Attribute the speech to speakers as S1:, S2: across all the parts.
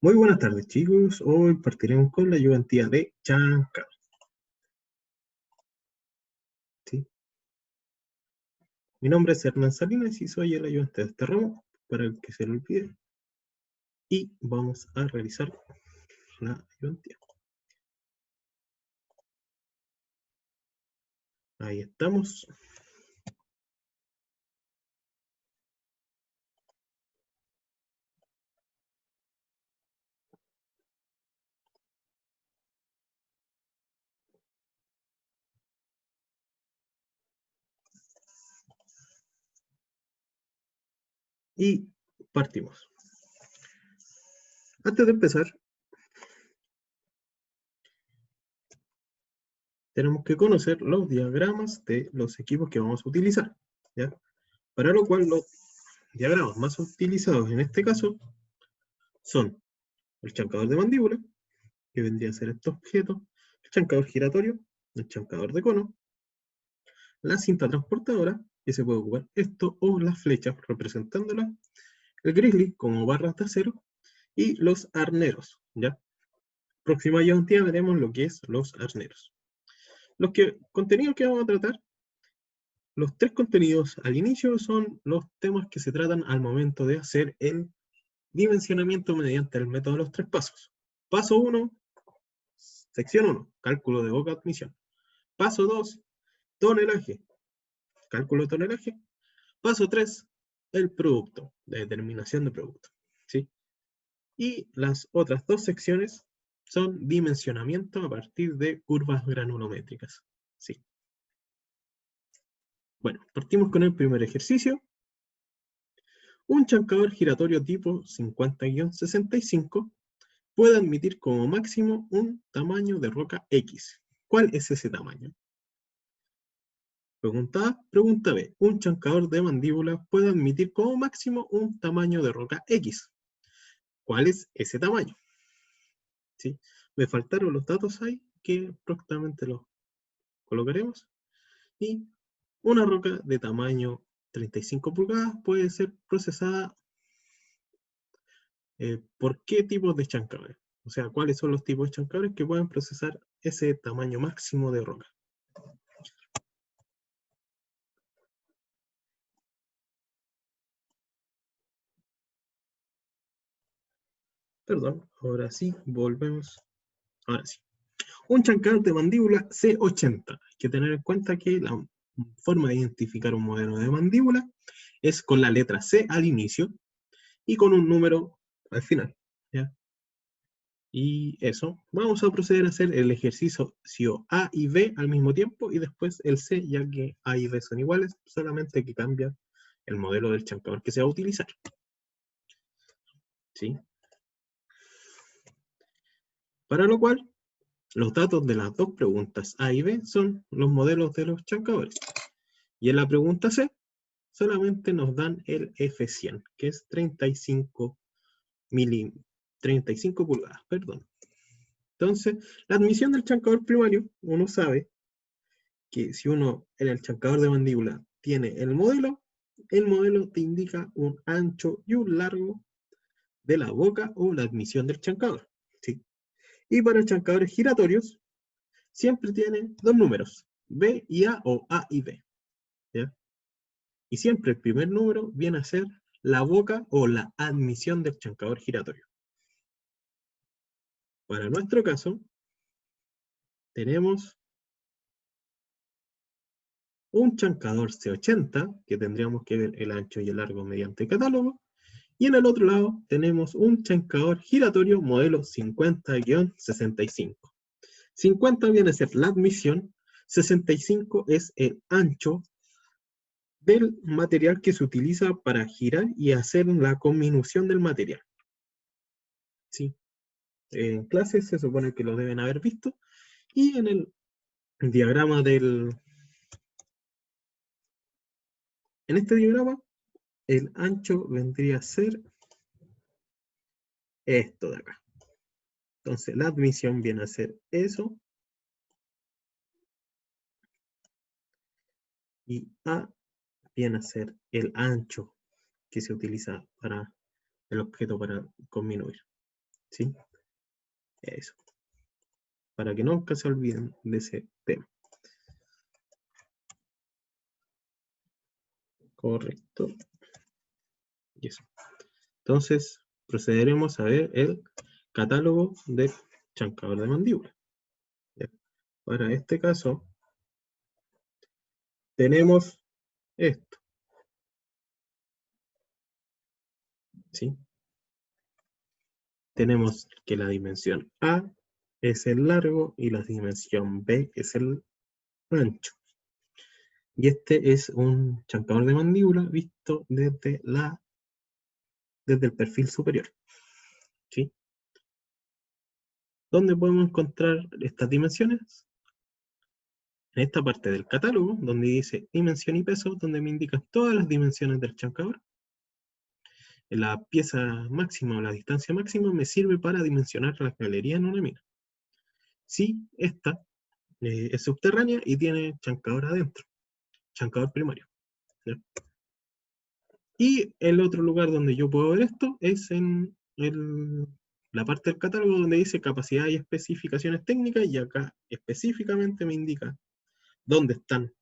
S1: Muy buenas tardes, chicos. Hoy partiremos con la ayudantía de Chancao. ¿Sí? Mi nombre es Hernán Salinas y soy el ayudante de este ramo, para el que se lo olvide. Y vamos a realizar la ayudantía. Ahí estamos. Y partimos. Antes de empezar, tenemos que conocer los diagramas de los equipos que vamos a utilizar, ¿ya? Para lo cual los diagramas más utilizados en este caso son el chancador de mandíbula, que vendría a ser este objeto, el chancador giratorio, el chancador de cono, la cinta transportadora, que se puede ocupar esto, o las flechas representándola, el grizzly como barras de acero, y los arneros, ¿ya? Próxima ayudantía veremos lo que es los arneros. Contenidos que vamos a tratar, los tres contenidos al inicio son los temas que se tratan al momento de hacer el dimensionamiento mediante el método de los tres pasos. Paso 1, sección 1, cálculo de boca admisión. Paso 2, tonelaje, cálculo de tonelaje. Paso 3, el producto, la determinación de producto, ¿sí? Y las otras dos secciones son dimensionamiento a partir de curvas granulométricas, ¿sí? Bueno, partimos con el primer ejercicio. Un chancador giratorio tipo 50-65 puede admitir como máximo un tamaño de roca X. ¿Cuál es ese tamaño? Pregunta A. Pregunta B. Un chancador de mandíbula puede admitir como máximo un tamaño de roca X. ¿Cuál es ese tamaño? ¿Sí? Me faltaron los datos ahí, que próximamente los colocaremos. Y una roca de tamaño 35 pulgadas puede ser procesada por qué tipos de chancadores. O sea, cuáles son los tipos de chancadores que pueden procesar ese tamaño máximo de roca. Perdón, ahora sí, volvemos. Ahora sí. Un chancador de mandíbula C80. Hay que tener en cuenta que la forma de identificar un modelo de mandíbula es con la letra C al inicio y con un número al final, ¿ya? Y eso, vamos a proceder a hacer el ejercicio A y B al mismo tiempo y después el C, ya que A y B son iguales, solamente que cambia el modelo del chancador que se va a utilizar. ¿Sí? Para lo cual, los datos de las dos preguntas A y B son los modelos de los chancadores. Y en la pregunta C, solamente nos dan el F100, que es 35 pulgadas, perdón. Entonces, la admisión del chancador primario, uno sabe que si uno en el chancador de mandíbula tiene el modelo te indica un ancho y un largo de la boca o la admisión del chancador, ¿sí? Y para chancadores giratorios, siempre tiene dos números, B y A o A y B, ¿ya? Y siempre el primer número viene a ser la boca o la admisión del chancador giratorio. Para nuestro caso, tenemos un chancador C80, que tendríamos que ver el ancho y el largo mediante catálogo, y en el otro lado tenemos un chancador giratorio modelo 50-65. 50 viene a ser la admisión, 65 es el ancho del material que se utiliza para girar y hacer la conminución del material. ¿Sí? En clases se supone que lo deben haber visto. Y en el diagrama en este diagrama, el ancho vendría a ser esto de acá. Entonces la admisión viene a ser eso. Y A viene a ser el ancho que se utiliza para el objeto para conminuir. ¿Sí? Eso. Para que nunca se olviden de ese tema. Correcto. Y eso. Entonces, procederemos a ver el catálogo del chancador de mandíbula. ¿Ya? Para este caso, tenemos esto. ¿Sí? Tenemos que la dimensión A es el largo y la dimensión B es el ancho. Y este es un chancador de mandíbula visto desde el perfil superior. ¿Sí? ¿Dónde podemos encontrar estas dimensiones? En esta parte del catálogo, donde dice dimensión y peso, donde me indican todas las dimensiones del chancador. La pieza máxima o la distancia máxima me sirve para dimensionar la galería en una mina. Si esta es subterránea y tiene chancador adentro, chancador primario. ¿Ya? Y el otro lugar donde yo puedo ver esto es en la parte del catálogo donde dice capacidad y especificaciones técnicas, y acá específicamente me indica dónde están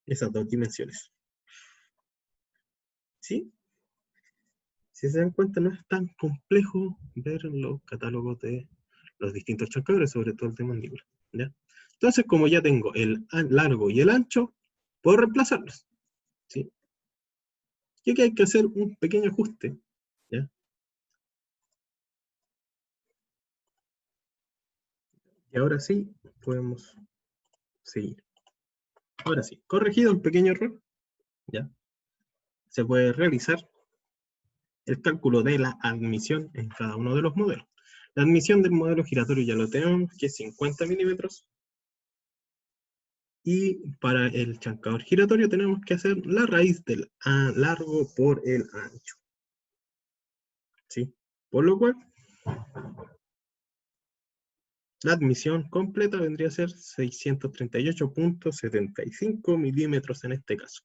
S1: esas dos dimensiones. ¿Sí? Si se dan cuenta, no es tan complejo ver los catálogos de los distintos chancadores, sobre todo el de mandíbula. ¿Ya? Entonces, como ya tengo el largo y el ancho, puedo reemplazarlos. ¿Sí? Y aquí hay que hacer un pequeño ajuste. ¿Ya? Y ahora sí, podemos seguir. Ahora sí, corregido el pequeño error, ¿ya? Se puede realizar el cálculo de la admisión en cada uno de los modelos. La admisión del modelo giratorio ya lo tenemos, que es 50 milímetros. Y para el chancador giratorio tenemos que hacer la raíz del largo por el ancho. ¿Sí? Por lo cual, la admisión completa vendría a ser 638.75 milímetros en este caso.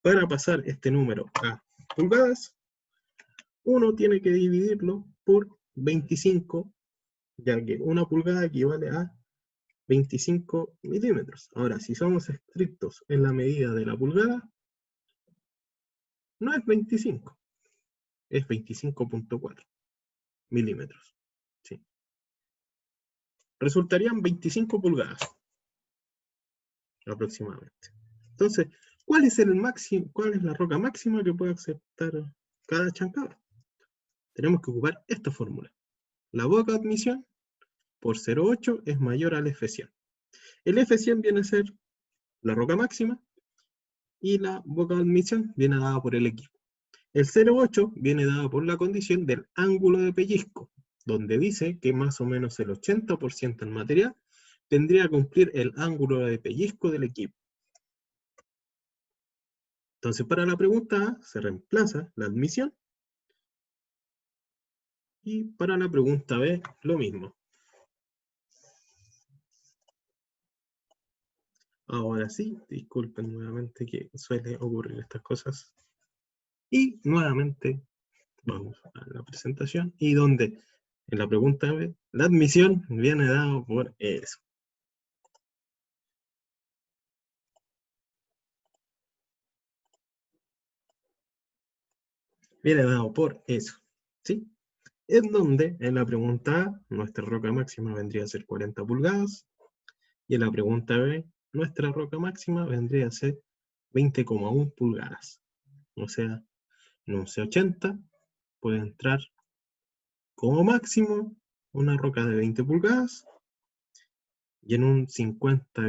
S1: Para pasar este número a pulgadas, uno tiene que dividirlo por 25, ya que una pulgada equivale a 25 milímetros. Ahora, si somos estrictos en la medida de la pulgada, no es 25, es 25.4 milímetros. ¿Sí? Resultarían 25 pulgadas aproximadamente. Entonces, ¿cuál es el máximo, cuál es la roca máxima que puede aceptar cada chancador? Tenemos que ocupar esta fórmula. La boca de admisión por 0,8 es mayor al F100. El F100 viene a ser la roca máxima y la boca de admisión viene dada por el equipo. El 0,8 viene dado por la condición del ángulo de pellizco, donde dice que más o menos el 80% del material tendría que cumplir el ángulo de pellizco del equipo. Entonces, para la pregunta A se reemplaza la admisión, y para la pregunta B lo mismo. Ahora sí, disculpen nuevamente que suele ocurrir estas cosas. Y nuevamente vamos a la presentación, y donde en la pregunta B la admisión viene dado por eso. Viene dado por eso, ¿sí? En donde en la pregunta A nuestra roca máxima vendría a ser 40 pulgadas, y en la pregunta B nuestra roca máxima vendría a ser 20,1 pulgadas. O sea, en un C80 puede entrar como máximo una roca de 20 pulgadas, y en un 50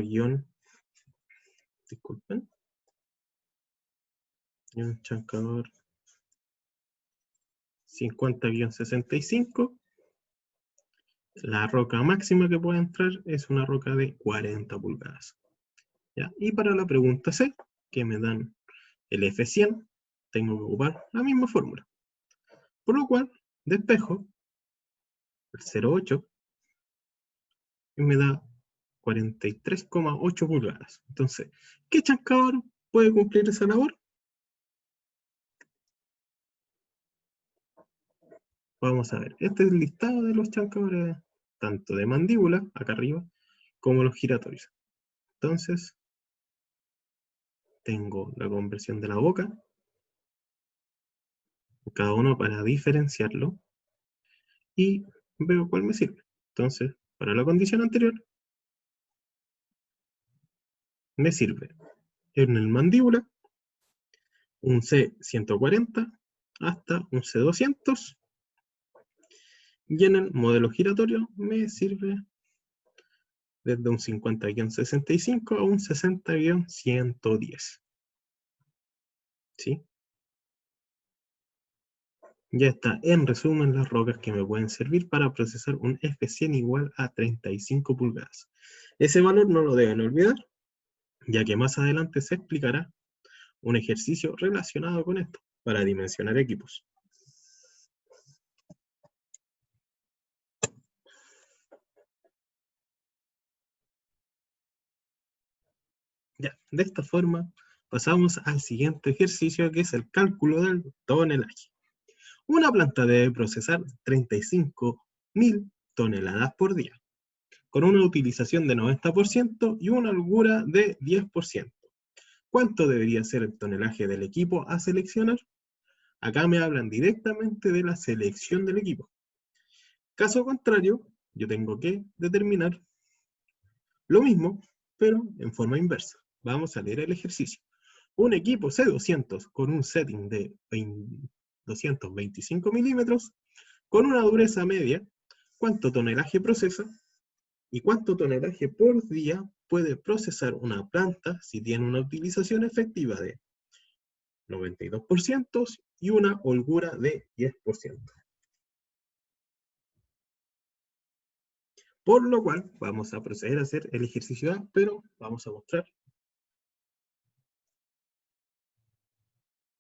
S1: disculpen, y un chancador 50-65, la roca máxima que puede entrar es una roca de 40 pulgadas. ¿Ya? Y para la pregunta C, que me dan el F100, tengo que ocupar la misma fórmula. Por lo cual, despejo el 0,8 y me da 43,8 pulgadas. Entonces, ¿qué chancador puede cumplir esa labor? vamos a ver, este es el listado de los chancadores, tanto de mandíbula, acá arriba, como los giratorios. Entonces, tengo la conversión de la boca, cada uno para diferenciarlo, y veo cuál me sirve. Entonces, para la condición anterior, me sirve en el mandíbula un C140 hasta un C200, y en el modelo giratorio me sirve desde un 50-65 a un 60-110. ¿Sí? Ya está, en resumen, las rocas que me pueden servir para procesar un F100 igual a 35 pulgadas. Ese valor no lo deben olvidar, ya que más adelante se explicará un ejercicio relacionado con esto, para dimensionar equipos. Ya, de esta forma pasamos al siguiente ejercicio, que es el cálculo del tonelaje. Una planta debe procesar 35.000 toneladas por día, con una utilización de 90% y una holgura de 10%. ¿Cuánto debería ser el tonelaje del equipo a seleccionar? Acá me hablan directamente de la selección del equipo. Caso contrario, yo tengo que determinar lo mismo, pero en forma inversa. Vamos a leer el ejercicio. Un equipo C200 con un setting de 225 milímetros, con una dureza media, ¿cuánto tonelaje procesa? ¿Y cuánto tonelaje por día puede procesar una planta si tiene una utilización efectiva de 92% y una holgura de 10%? Por lo cual, vamos a proceder a hacer el ejercicio A, pero vamos a mostrar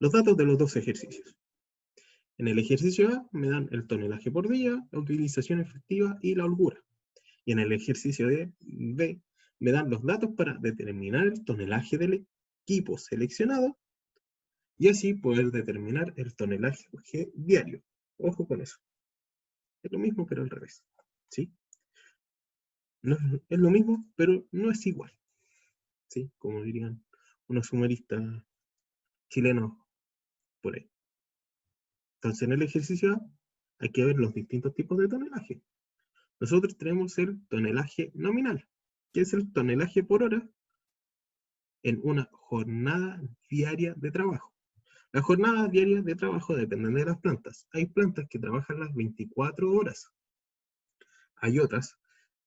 S1: los datos de los dos ejercicios. En el ejercicio A me dan el tonelaje por día, la utilización efectiva y la holgura. Y en el ejercicio B me dan los datos para determinar el tonelaje del equipo seleccionado y así poder determinar el tonelaje diario. Ojo con eso. Es lo mismo, pero al revés. ¿Sí? No es lo mismo, pero no es igual. ¿Sí? Como dirían unos sumeristas chilenos por ahí. Entonces, en el ejercicio A hay que ver los distintos tipos de tonelaje. Nosotros tenemos el tonelaje nominal, que es el tonelaje por hora en una jornada diaria de trabajo. Las jornadas diarias de trabajo dependen de las plantas. Hay plantas que trabajan las 24 horas. Hay otras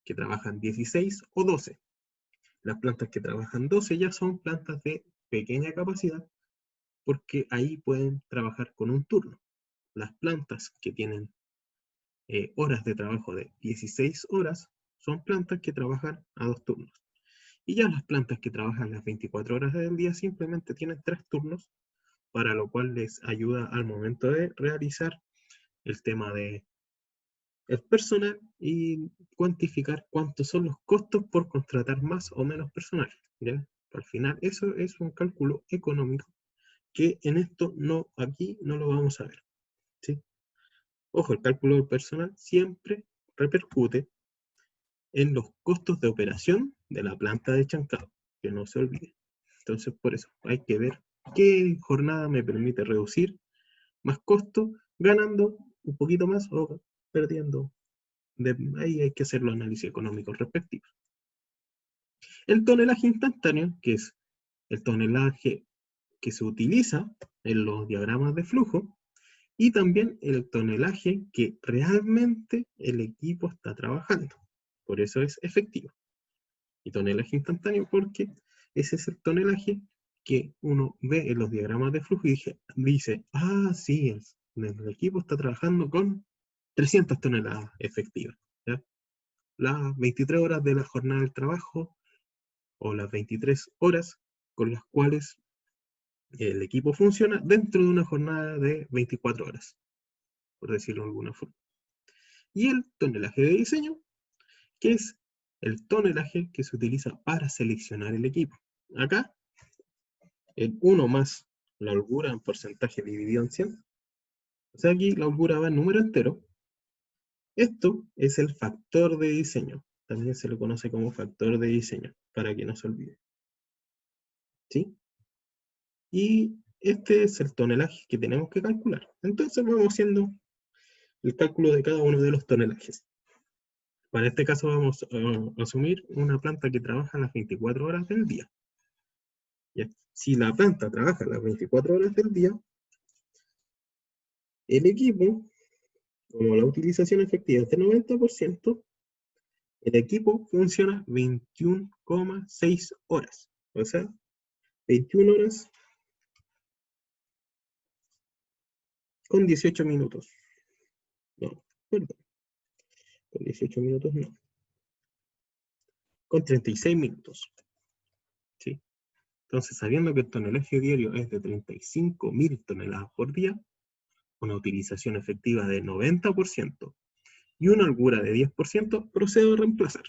S1: que trabajan 16 o 12. Las plantas que trabajan 12 ya son plantas de pequeña capacidad, porque ahí pueden trabajar con un turno. Las plantas que tienen horas de trabajo de 16 horas son plantas que trabajan a 2 turnos. Y ya las plantas que trabajan las 24 horas del día simplemente tienen 3 turnos, para lo cual les ayuda al momento de realizar el tema de el personal y cuantificar cuántos son los costos por contratar más o menos personal, ¿ya? Al final eso es un cálculo económico que en esto no, aquí no lo vamos a ver, ¿sí? Ojo, el cálculo del personal siempre repercute en los costos de operación de la planta de chancado, que no se olvide. Entonces, por eso hay que ver qué jornada me permite reducir más costo, ganando un poquito más o perdiendo. Ahí hay que hacer los análisis económicos respectivos. El tonelaje instantáneo, que es el tonelaje que se utiliza en los diagramas de flujo, y también el tonelaje que realmente el equipo está trabajando. Por eso es efectivo. Y tonelaje instantáneo porque ese es el tonelaje que uno ve en los diagramas de flujo y dice, ah, sí, el equipo está trabajando con 300 toneladas efectivas. ¿Ya? Las 23 horas de la jornada del trabajo o las 23 horas con las cuales el equipo funciona dentro de una jornada de 24 horas, por decirlo de alguna forma. Y el tonelaje de diseño, que es el tonelaje que se utiliza para seleccionar el equipo. Acá, el 1 más la holgura en porcentaje dividido en 100, O sea, aquí la holgura va en número entero. Esto es el factor de diseño. También se le conoce como factor de diseño, para que no se olvide. ¿Sí? Y este es el tonelaje que tenemos que calcular. Entonces vamos haciendo el cálculo de cada uno de los tonelajes. Para este caso vamos a asumir una planta que trabaja las 24 horas del día. ¿Ya? Si la planta trabaja las 24 horas del día, el equipo, como la utilización efectiva es de 90%, el equipo funciona 21,6 horas. O sea, 21 horas con 18 minutos. No, perdón. Con 18 minutos no. Con 36 minutos. ¿Sí? Entonces, sabiendo que el tonelaje diario es de 35.000 toneladas por día, una utilización efectiva de 90% y una holgura de 10%, procedo a reemplazar.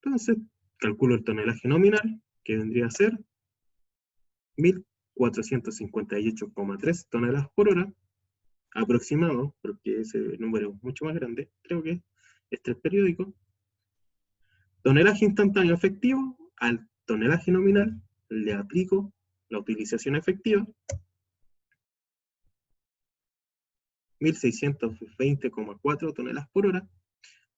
S1: Entonces, calculo el tonelaje nominal, que vendría a ser 1.458,3 toneladas por hora, aproximado, porque ese número es mucho más grande, creo que este es el periódico. Tonelaje instantáneo efectivo, al tonelaje nominal le aplico la utilización efectiva, 1.620,4 toneladas por hora.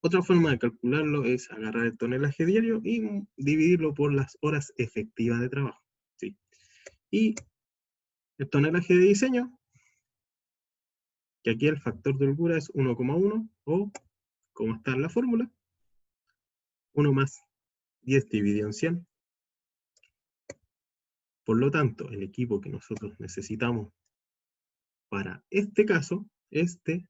S1: Otra forma de calcularlo es agarrar el tonelaje diario y dividirlo por las horas efectivas de trabajo. ¿Sí? Y el tonelaje de diseño, que aquí el factor de holgura es 1,1, o, como está en la fórmula, 1 más 10 dividido en 100. Por lo tanto, el equipo que nosotros necesitamos para este caso es de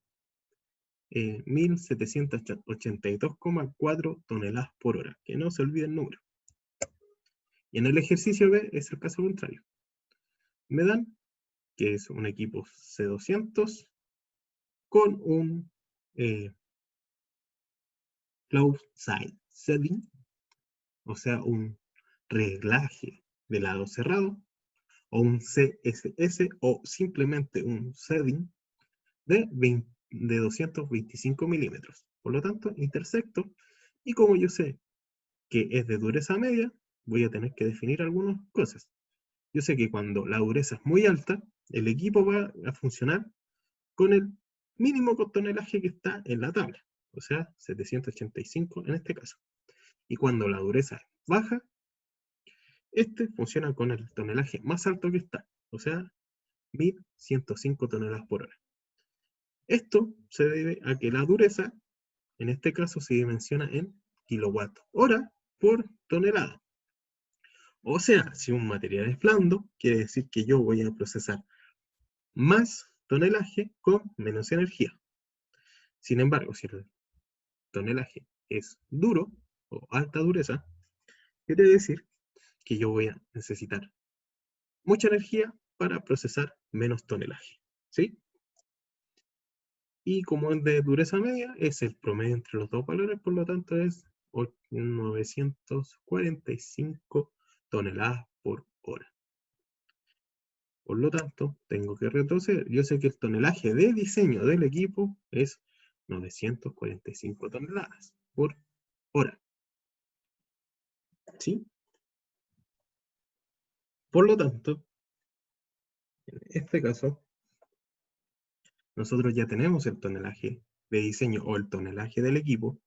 S1: 1.782,4 toneladas por hora. Que no se olvide el número. Y en el ejercicio B es el caso contrario. Me dan que es un equipo C200 con un close side setting, o sea, un reglaje de lado cerrado, o un CSS, o simplemente un setting de 225 milímetros. Por lo tanto, intersecto, y como yo sé que es de dureza media, voy a tener que definir algunas cosas. Yo sé que cuando la dureza es muy alta, el equipo va a funcionar con el mínimo tonelaje que está en la tabla, o sea, 785 en este caso. Y cuando la dureza es baja, este funciona con el tonelaje más alto que está, o sea, 1.105 toneladas por hora. Esto se debe a que la dureza, en este caso, se dimensiona en kilowatt hora por tonelada. O sea, si un material es blando, quiere decir que yo voy a procesar más tonelaje con menos energía. Sin embargo, si el tonelaje es duro o alta dureza, quiere decir que yo voy a necesitar mucha energía para procesar menos tonelaje. ¿Sí? Y como es de dureza media, es el promedio entre los dos valores, por lo tanto es 945 toneladas por hora. Por lo tanto, tengo que retroceder. Yo sé que el tonelaje de diseño del equipo es 945 toneladas por hora. ¿Sí? Por lo tanto, en este caso, nosotros ya tenemos el tonelaje de diseño o el tonelaje del equipo,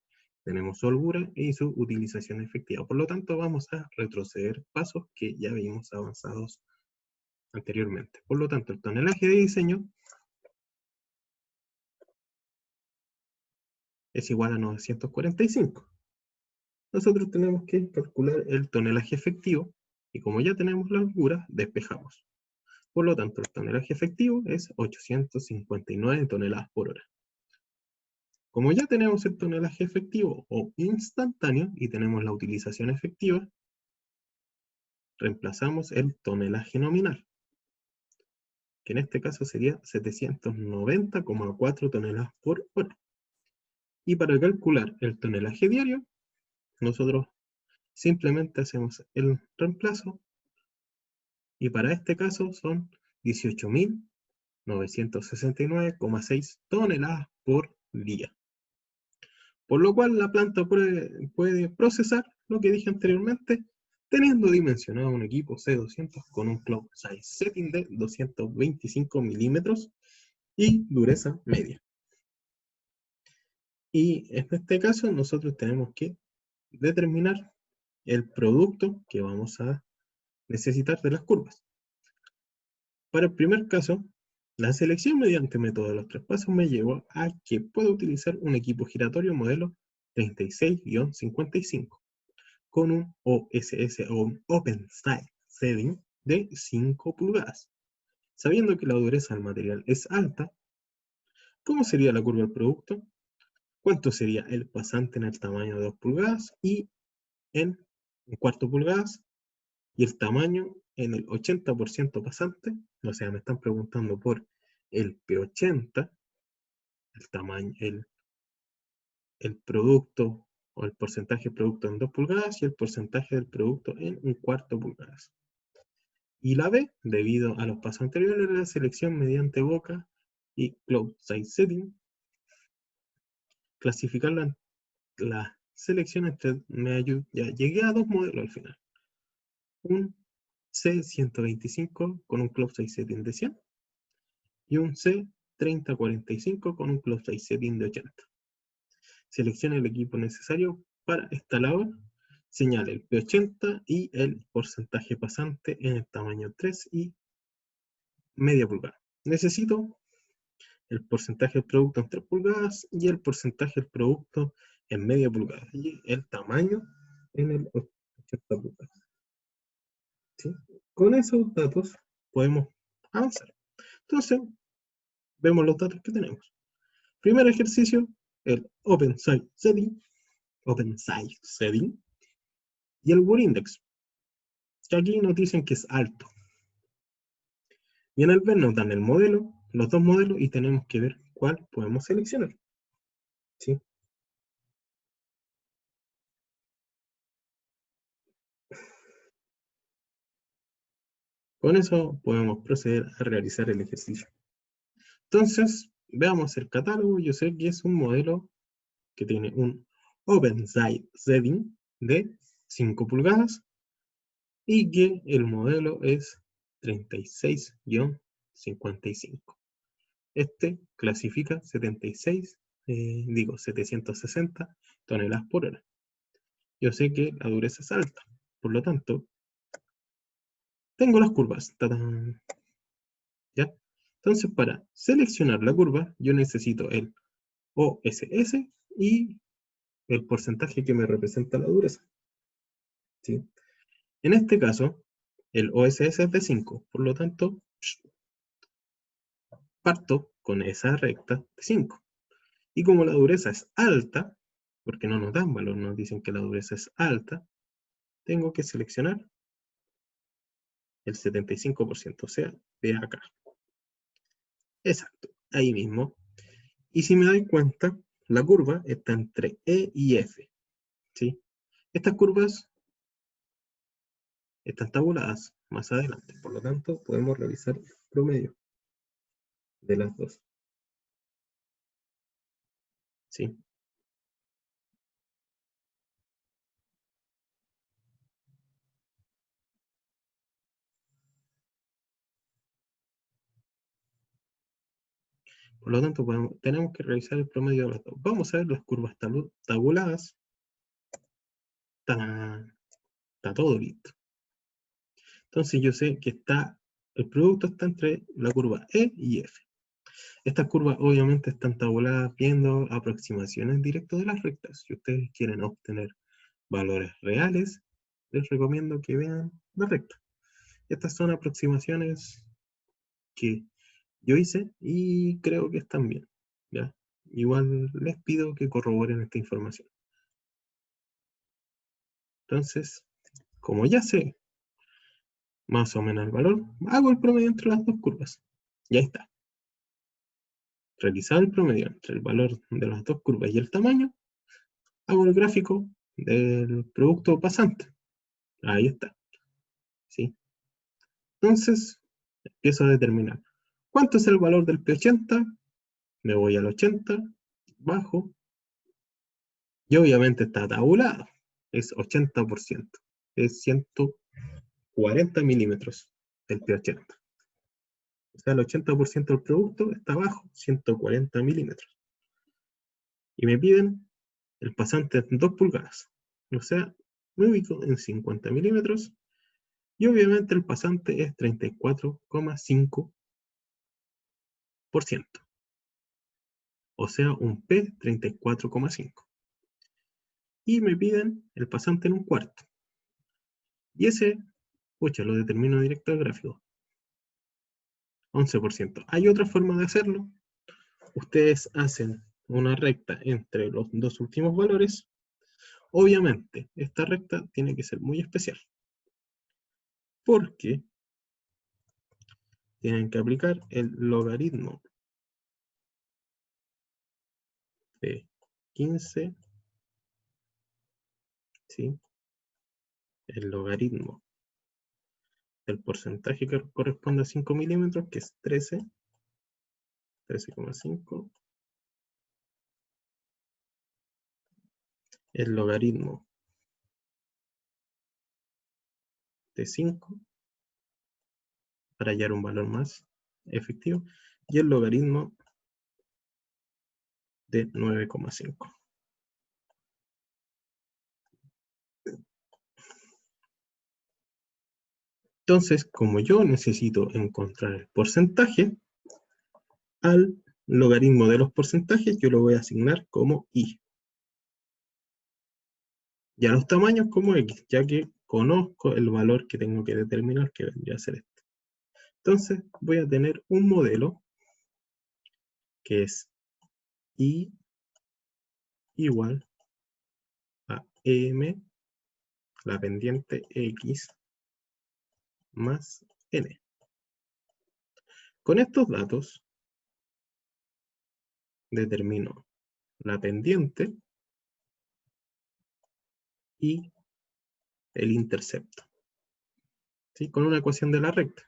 S1: tenemos su holgura y su utilización efectiva. Por lo tanto, vamos a retroceder pasos que ya vimos avanzados anteriormente. Por lo tanto, el tonelaje de diseño es igual a 945. Nosotros tenemos que calcular el tonelaje efectivo y como ya tenemos la holgura, despejamos. Por lo tanto, el tonelaje efectivo es 859 toneladas por hora. Como ya tenemos el tonelaje efectivo o instantáneo y tenemos la utilización efectiva, reemplazamos el tonelaje nominal, que en este caso sería 790,4 toneladas por hora. Y para calcular el tonelaje diario, nosotros simplemente hacemos el reemplazo y para este caso son 18.000 969,6 toneladas por día. Por lo cual la planta puede procesar lo que dije anteriormente, teniendo dimensionado un equipo C200 con un cloud size setting de 225 milímetros y dureza media. Y en este caso nosotros tenemos que determinar el producto que vamos a necesitar de las curvas. Para el primer caso, la selección mediante método de los tres pasos me llevó a que puedo utilizar un equipo giratorio modelo 36-55 con un OSS o un Open Side Setting de 5 pulgadas. Sabiendo que la dureza del material es alta, ¿cómo sería la curva del producto? ¿Cuánto sería el pasante en el tamaño de 2 pulgadas y en 1/4 pulgadas? Y el tamaño en el 80% pasante, o sea, me están preguntando por el P80, el tamaño, el producto o el porcentaje del producto en 2 pulgadas y el porcentaje del producto en 1/4 pulgadas. Y la B, debido a los pasos anteriores, la selección mediante boca y cloud size setting, clasificar la selección entre, ya llegué a 2 modelos al final. Un C125 con un cloud size setting de 100 y un C3045 con un cloud size setting de 80. Seleccione el equipo necesario para esta labor, señale el P80 y el porcentaje pasante en el tamaño 3 y media pulgada. Necesito el porcentaje del producto en 3 pulgadas y el porcentaje del producto en media pulgada y el tamaño en el 80 pulgadas. ¿Sí? Con esos datos podemos avanzar. Entonces, vemos los datos que tenemos. Primer ejercicio, el Open Site Setting, y el Word Index, que aquí nos dicen que es alto. Y en el ver nos dan el modelo, los dos modelos, y tenemos que ver cuál podemos seleccionar. ¿Sí? Con eso podemos proceder a realizar el ejercicio. Entonces, veamos el catálogo. Yo sé que es un modelo que tiene un Open Site Setting de 5 pulgadas y que el modelo es 36-55. Este clasifica 760 toneladas por hora. Yo sé que la dureza es alta, por lo tanto, tengo las curvas. ¡Tadán! ¿Ya? Entonces, para seleccionar la curva, yo necesito el OSS y el porcentaje que me representa la dureza. ¿Sí? En este caso, el OSS es de 5, por lo tanto, parto con esa recta de 5. Y como la dureza es alta, porque no nos dan valor, nos dicen que la dureza es alta, tengo que seleccionar el 75%, o sea, de acá. Exacto, ahí mismo. Y si me doy cuenta, la curva está entre E y F. ¿Sí? Estas curvas están tabuladas más adelante, por lo tanto, podemos realizar el promedio de las dos. ¿Sí? Por lo tanto, tenemos que realizar el promedio de las dos. Vamos a ver las curvas tabuladas. Está todo listo. Entonces yo sé que el producto está entre la curva E y F. Estas curvas obviamente están tabuladas viendo aproximaciones directas de las rectas. Si ustedes quieren obtener valores reales, les recomiendo que vean la recta. Estas son aproximaciones que yo hice y creo que están bien. ¿Ya? Igual les pido que corroboren esta información. Entonces, como ya sé más o menos el valor, hago el promedio entre las dos curvas. Ya está. Realizado el promedio entre el valor de las dos curvas y el tamaño, hago el gráfico del producto pasante. Ahí está. ¿Sí? Entonces, empiezo a determinar ¿Cuánto es el valor del P80? Me voy al 80, bajo, y obviamente está tabulado. Es 80%. Es 140 milímetros del P80. O sea, el 80% del producto está abajo, 140 milímetros. Y me piden el pasante en 2 pulgadas. O sea, me ubico en 50 milímetros. Y obviamente el pasante es 34,5%. O sea, un P 34,5. Y me piden el pasante en un cuarto. Y ese, pucha, lo determino directo al gráfico. 11%. ¿Hay otra forma de hacerlo? Ustedes hacen una recta entre los dos últimos valores. Obviamente, esta recta tiene que ser muy especial, porque tienen que aplicar el logaritmo de 15, ¿sí? El logaritmo del porcentaje que corresponde a 5 milímetros, que es 13, 13,5. El logaritmo de 5, para hallar un valor más efectivo, y el logaritmo de 9,5. Entonces, como yo necesito encontrar el porcentaje, al logaritmo de los porcentajes yo lo voy a asignar como y. Y a los tamaños como x, ya que conozco el valor que tengo que determinar, que vendría a ser este. Entonces, voy a tener un modelo que es y igual a m, la pendiente x, más n. Con estos datos, determino la pendiente y el intercepto, ¿sí? Con una ecuación de la recta,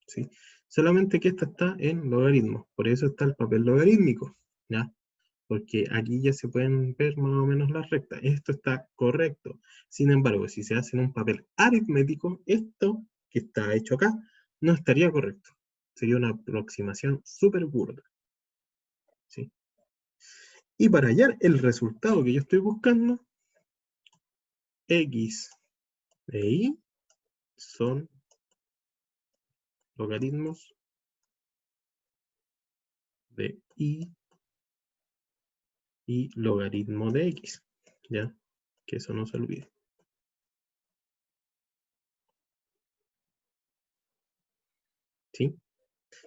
S1: ¿sí? Solamente que esta está en logaritmos, por eso está el papel logarítmico, ¿ya? Porque aquí ya se pueden ver más o menos las rectas. Esto está correcto. Sin embargo, si se hace en un papel aritmético, esto que está hecho acá no estaría correcto. Sería una aproximación súper burda, ¿sí? Y para hallar el resultado que yo estoy buscando, x e y son logaritmos de y logaritmo de x, ¿ya? Que eso no se olvide. ¿Sí?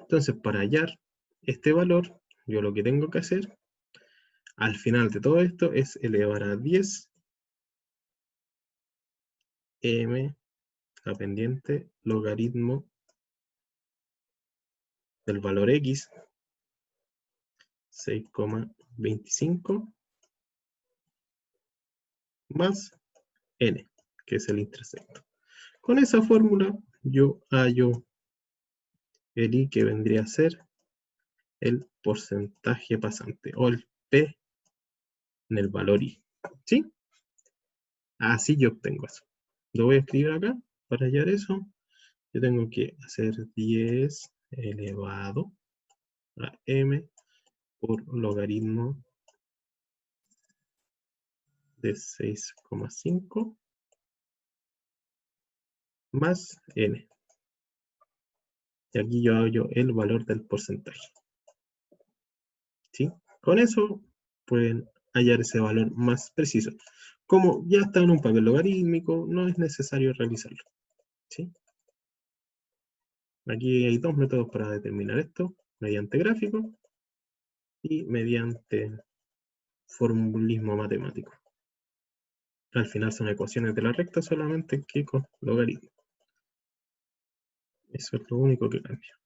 S1: Entonces, para hallar este valor, yo lo que tengo que hacer al final de todo esto es elevar a 10 m, la pendiente, logaritmo del valor x, 6,25, más n, que es el intercepto. Con esa fórmula yo hallo el i, que vendría a ser el porcentaje pasante, o el p en el valor i. ¿Sí? Así yo obtengo eso. Lo voy a escribir acá para hallar eso. Yo tengo que hacer 10 elevado a m por logaritmo de 6,5 más n. Y aquí yo hallo el valor del porcentaje, ¿sí? Con eso pueden hallar ese valor más preciso. Como ya está en un papel logarítmico, no es necesario realizarlo, ¿sí? Aquí hay dos métodos para determinar esto, mediante gráfico y mediante formulismo matemático. Al final son ecuaciones de la recta, solamente que con logaritmo. Eso es lo único que cambia.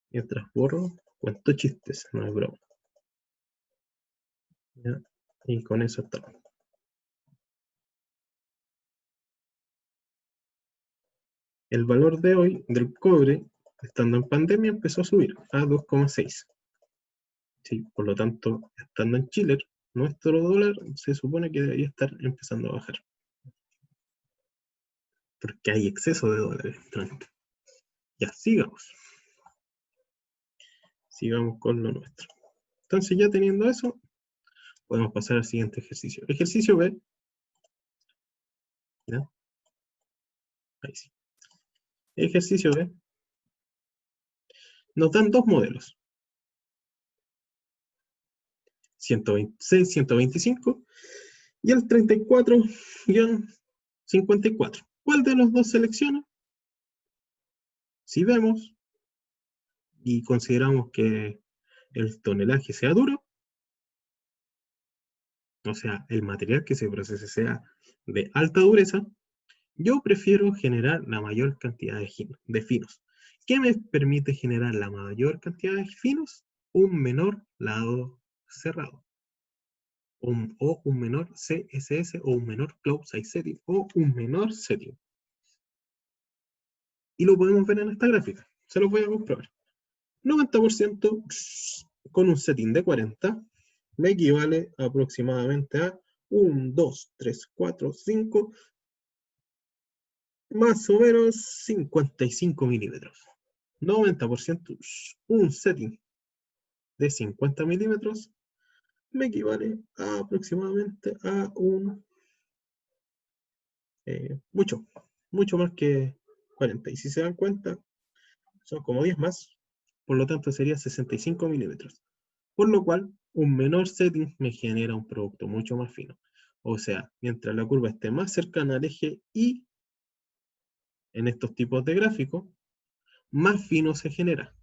S1: Mientras borro, cuento chistes, no es broma. ¿Ya? Y con eso está. el valor de hoy del cobre, estando en pandemia, empezó a subir a 2,6. ¿Sí? Por lo tanto, estando en Chile, nuestro dólar se supone que debería estar empezando a bajar. Porque hay exceso de dólares. Ya, sigamos. Sigamos con lo nuestro. Entonces, ya teniendo eso, podemos pasar al siguiente ejercicio. Ejercicio B. ¿Ya? Ahí sí. Ejercicio B. Nos dan dos modelos. 126, 125 y el 34-54. ¿Cuál de los dos selecciona? Si vemos y consideramos que el tonelaje sea duro, o sea, el material que se procese sea de alta dureza, yo prefiero generar la mayor cantidad de finos. ¿Qué me permite generar la mayor cantidad de finos? Un menor lado cerrado. O un menor CSS, o un menor close size setting, o un menor setting. Y lo podemos ver en esta gráfica. Se los voy a comprobar. 90% con un setting de 40 me equivale aproximadamente a 1, 2, 3, 4, 5, más o menos 55 milímetros. 90% un setting de 50 milímetros me equivale a aproximadamente a un mucho más que 40. Y si se dan cuenta, son como 10 más, por lo tanto sería 65 milímetros. Por lo cual, un menor setting me genera un producto mucho más fino. O sea, mientras la curva esté más cercana al eje Y, en estos tipos de gráficos, más fino se genera.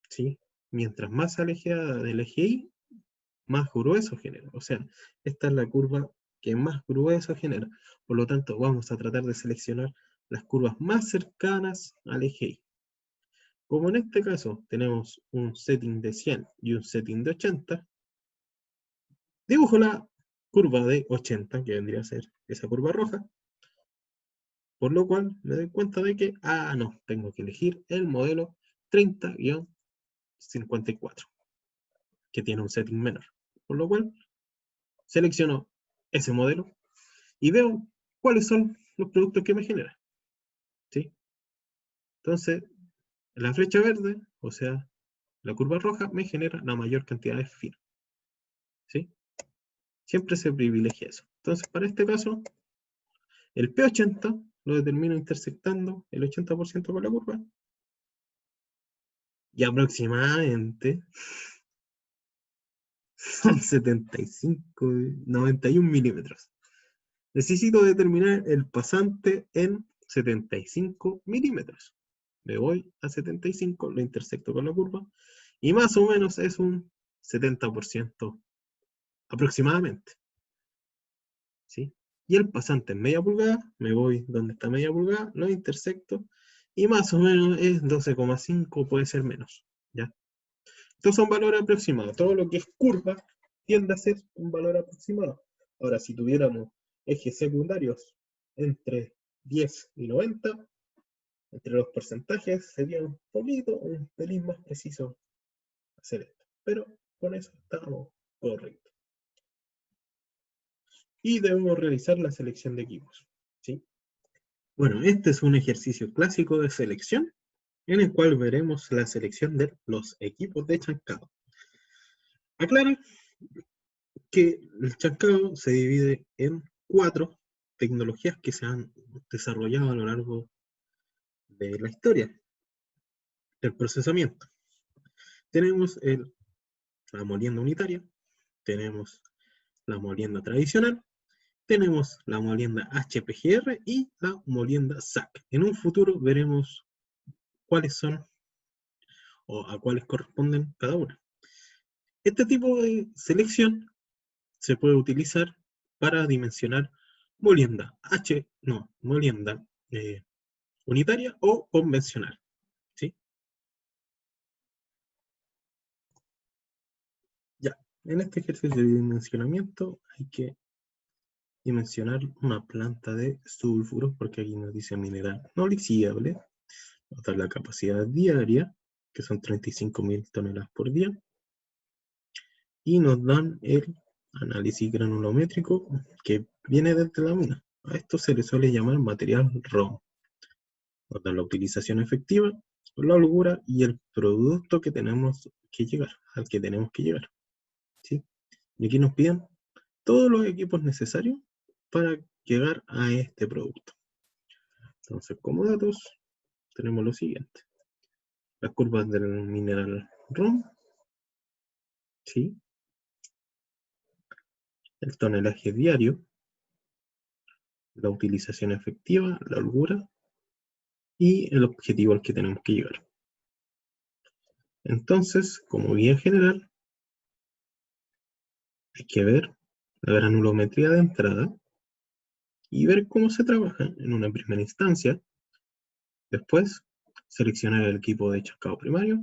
S1: ¿Sí? Mientras más alejada del eje Y, más grueso genera. O sea, esta es la curva que más grueso genera. Por lo tanto, vamos a tratar de seleccionar las curvas más cercanas al eje Y. Como en este caso tenemos un setting de 100 y un setting de 80, dibujo la curva de 80, que vendría a ser esa curva roja, por lo cual me doy cuenta de que, no, tengo que elegir el modelo 30-54, que tiene un setting menor. Por lo cual, selecciono ese modelo y veo cuáles son los productos que me generan. ¿Sí? Entonces, la flecha verde, o sea, la curva roja, me genera la mayor cantidad de fino. ¿Sí? Siempre se privilegia eso. Entonces, para este caso, el P80 lo determino intersectando el 80% con la curva. Y aproximadamente son 75, 91 milímetros. Necesito determinar el pasante en 75 milímetros. Me voy a 75, lo intersecto con la curva, y más o menos es un 70% aproximadamente. ¿Sí? Y el pasante en media pulgada, me voy donde está media pulgada, lo intersecto, y más o menos es 12,5, puede ser menos. ¿Ya? Estos son valores aproximados. Todo lo que es curva tiende a ser un valor aproximado. Ahora, si tuviéramos ejes secundarios entre 10 y 90, entre los porcentajes sería un poquito, un pelín más preciso hacer esto. Pero con eso estamos correctos. Y debemos realizar la selección de equipos. ¿Sí? Bueno, este es un ejercicio clásico de selección en el cual veremos la selección de los equipos de chancado. Aclara que el chancado se divide en 4 tecnologías que se han desarrollado a lo largo de la historia del procesamiento. Tenemos la molienda unitaria, tenemos la molienda tradicional, tenemos la molienda HPGR y la molienda SAC. En un futuro veremos cuáles son o a cuáles corresponden cada una. Este tipo de selección se puede utilizar para dimensionar molienda molienda unitaria o convencional. ¿Sí? Ya, en este ejercicio de dimensionamiento hay que dimensionar una planta de sulfuro, porque aquí nos dice mineral no lixiviable, nos da la capacidad diaria, que son 35.000 toneladas por día, y nos dan el análisis granulométrico que viene desde la mina. A esto se le suele llamar material ROM. Nos dan la utilización efectiva, la holgura y el producto que tenemos que llegar, al que tenemos que llegar. ¿Sí? Y aquí nos piden todos los equipos necesarios para llegar a este producto. Entonces, como datos, tenemos lo siguiente. Las curvas del mineral ROM, ¿sí? El tonelaje diario, la utilización efectiva, la holgura y el objetivo al que tenemos que llegar. Entonces, como guía general, hay que ver la granulometría de entrada y ver cómo se trabaja en una primera instancia. Después, seleccionar el equipo de chascado primario,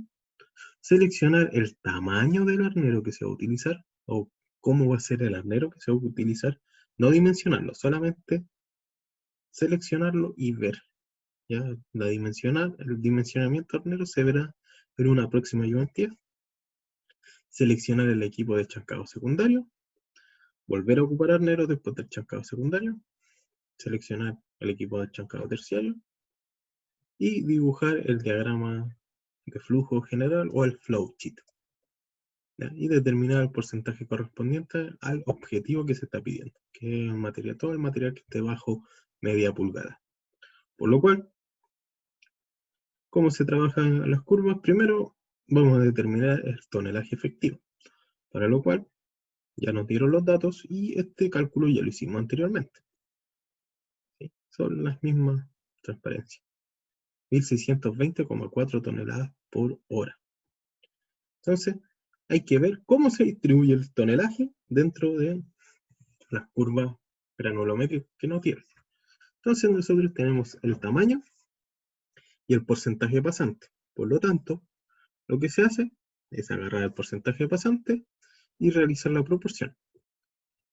S1: seleccionar el tamaño del arnero que se va a utilizar o cómo va a ser el arnero que se va a utilizar, no dimensionarlo, solamente seleccionarlo y ver. ¿Ya? El dimensionamiento arnero se verá en una próxima ayudantía. Seleccionar el equipo de chancado secundario, volver a ocupar arnero después del chancado secundario, seleccionar el equipo de chancado terciario y dibujar el diagrama de flujo general o el flowchart. ¿Ya? Y determinar el porcentaje correspondiente al objetivo que se está pidiendo, que es todo el material que esté bajo media pulgada. Por lo cual, ¿cómo se trabajan las curvas? Primero vamos a determinar el tonelaje efectivo, para lo cual ya nos dieron los datos y este cálculo ya lo hicimos anteriormente. ¿Sí? Son las mismas transparencias. 1620,4 toneladas por hora. Entonces, hay que ver cómo se distribuye el tonelaje dentro de las curvas granulométricas que nos dieron. Entonces, nosotros tenemos el tamaño y el porcentaje pasante. Por lo tanto, lo que se hace es agarrar el porcentaje pasante y realizar la proporción.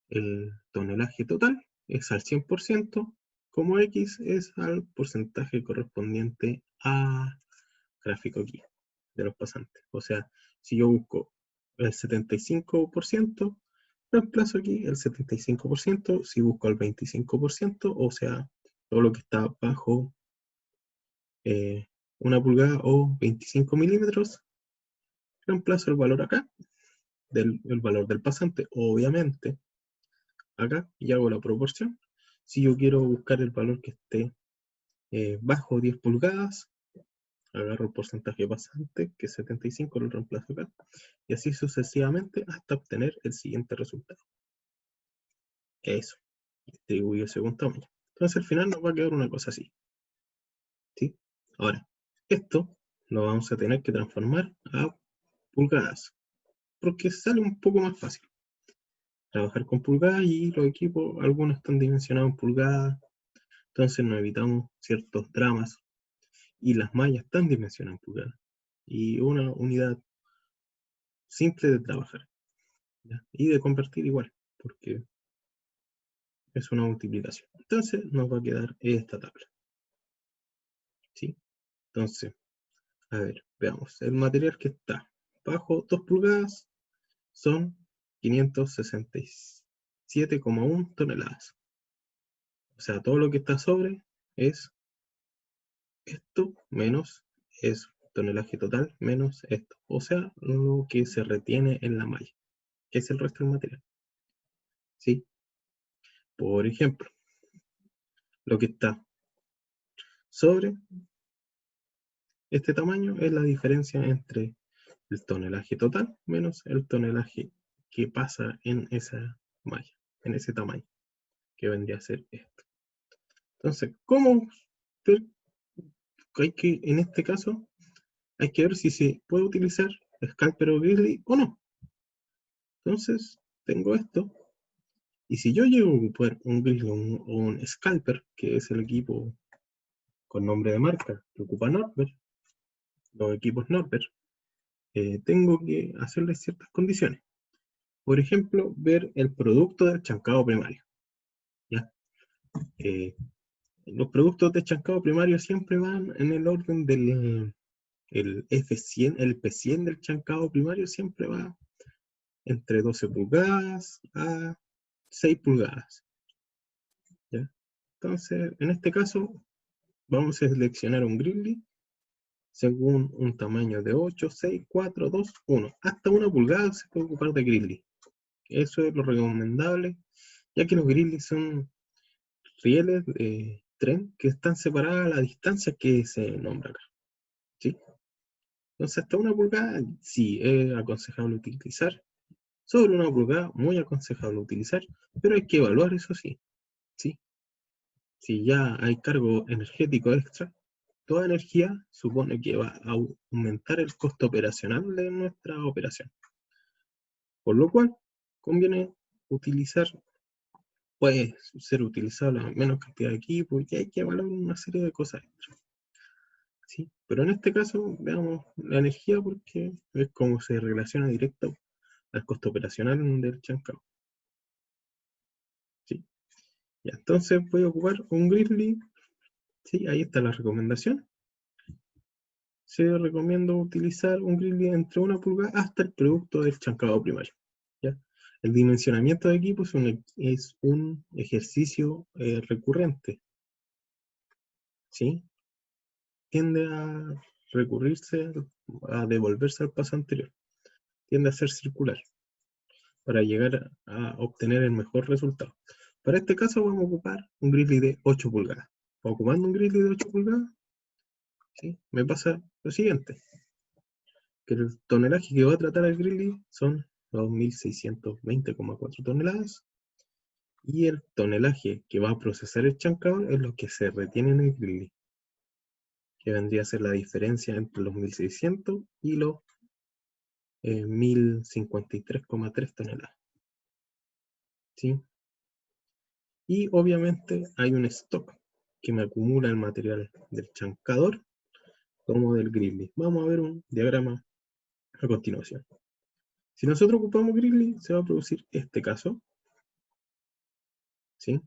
S1: El tonelaje total es al 100%, como X es al porcentaje correspondiente a gráfico aquí de los pasantes. O sea, si yo busco el 75%, reemplazo aquí el 75%, si busco el 25%, o sea, todo lo que está bajo una pulgada o 25 milímetros, reemplazo el valor acá, el valor del pasante, obviamente, acá, y hago la proporción. Si yo quiero buscar el valor que esté bajo 10 pulgadas, agarro el porcentaje pasante, que es 75, lo reemplazo acá, y así sucesivamente hasta obtener el siguiente resultado. Eso, distribuido según tamaño. Entonces al final nos va a quedar una cosa así. ¿Sí? Ahora, esto lo vamos a tener que transformar a pulgadas, porque sale un poco más fácil trabajar con pulgadas y los equipos, algunos están dimensionados en pulgadas, entonces nos evitamos ciertos dramas y las mallas están dimensionadas en pulgadas y una unidad simple de trabajar, ¿ya? Y de convertir igual, porque es una multiplicación. Entonces nos va a quedar esta tabla. ¿Sí? Entonces, a ver, veamos. El material que está bajo 2 pulgadas son 567,1 toneladas. O sea, todo lo que está sobre es esto menos eso. Tonelaje total menos esto. O sea, lo que se retiene en la malla, que es el resto del material. ¿Sí? Por ejemplo, lo que está sobre este tamaño es la diferencia entre el tonelaje total menos el tonelaje que pasa en esa malla, en ese tamaño, que vendría a ser esto. Entonces, ¿cómo ver? Hay que, en este caso, hay que ver si se puede utilizar Scalper o Grizzly o no. Entonces, tengo esto, y si yo llego a ocupar un Grizzly o un Scalper, que es el equipo con nombre de marca que ocupa Norbert, los equipos Norbert, tengo que hacerles ciertas condiciones. Por ejemplo, ver el producto del chancado primario. los productos de chancado primario siempre van en el orden del F100, el P100 del chancado primario siempre va entre 12 pulgadas a 6 pulgadas. ¿Ya? Entonces, en este caso, vamos a seleccionar un grizzly según un tamaño de 8, 6, 4, 2, 1. Hasta 1 pulgada se puede ocupar de grizzly. Eso es lo recomendable, ya que los grizzly son rieles de tren que están separadas a la distancia que se nombra acá. ¿Sí? Entonces, hasta 1 pulgada sí es aconsejable utilizar. Sobre 1 pulgada, muy aconsejable utilizar, pero hay que evaluar eso sí. ¿Sí? Si ya hay cargo energético extra, toda energía supone que va a aumentar el costo operacional de nuestra operación. Por lo cual, conviene utilizar, puede ser utilizado la menos cantidad de equipo, y hay que evaluar una serie de cosas extra. ¿Sí? Pero en este caso, veamos la energía porque es como se relaciona directo al costo operacional del chancao. ¿Sí? Ya, entonces voy a ocupar un grizzly. ¿Sí? Ahí está la recomendación. Se recomienda utilizar un grizzly entre 1 pulgada hasta el producto del chancado primario. ¿Ya? El dimensionamiento de equipo es un ejercicio recurrente. ¿Sí? Tiende a recurrirse, a devolverse al paso anterior. Tiende a ser circular para llegar a obtener el mejor resultado. Para este caso vamos a ocupar un grizzly de 8 pulgadas. Ocupando un grizzly de 8 pulgadas, ¿sí? Me pasa lo siguiente, que el tonelaje que va a tratar el grizzly son 2.620,4 toneladas y el tonelaje que va a procesar el chancador es lo que se retiene en el grizzly, que vendría a ser la diferencia entre los 1.600 y los 1.053,3 toneladas. ¿Sí? Y obviamente hay un stock que me acumula el material del chancador como del grizzly. Vamos a ver un diagrama a continuación. Si nosotros ocupamos grizzly, se va a producir este caso, ¿sí?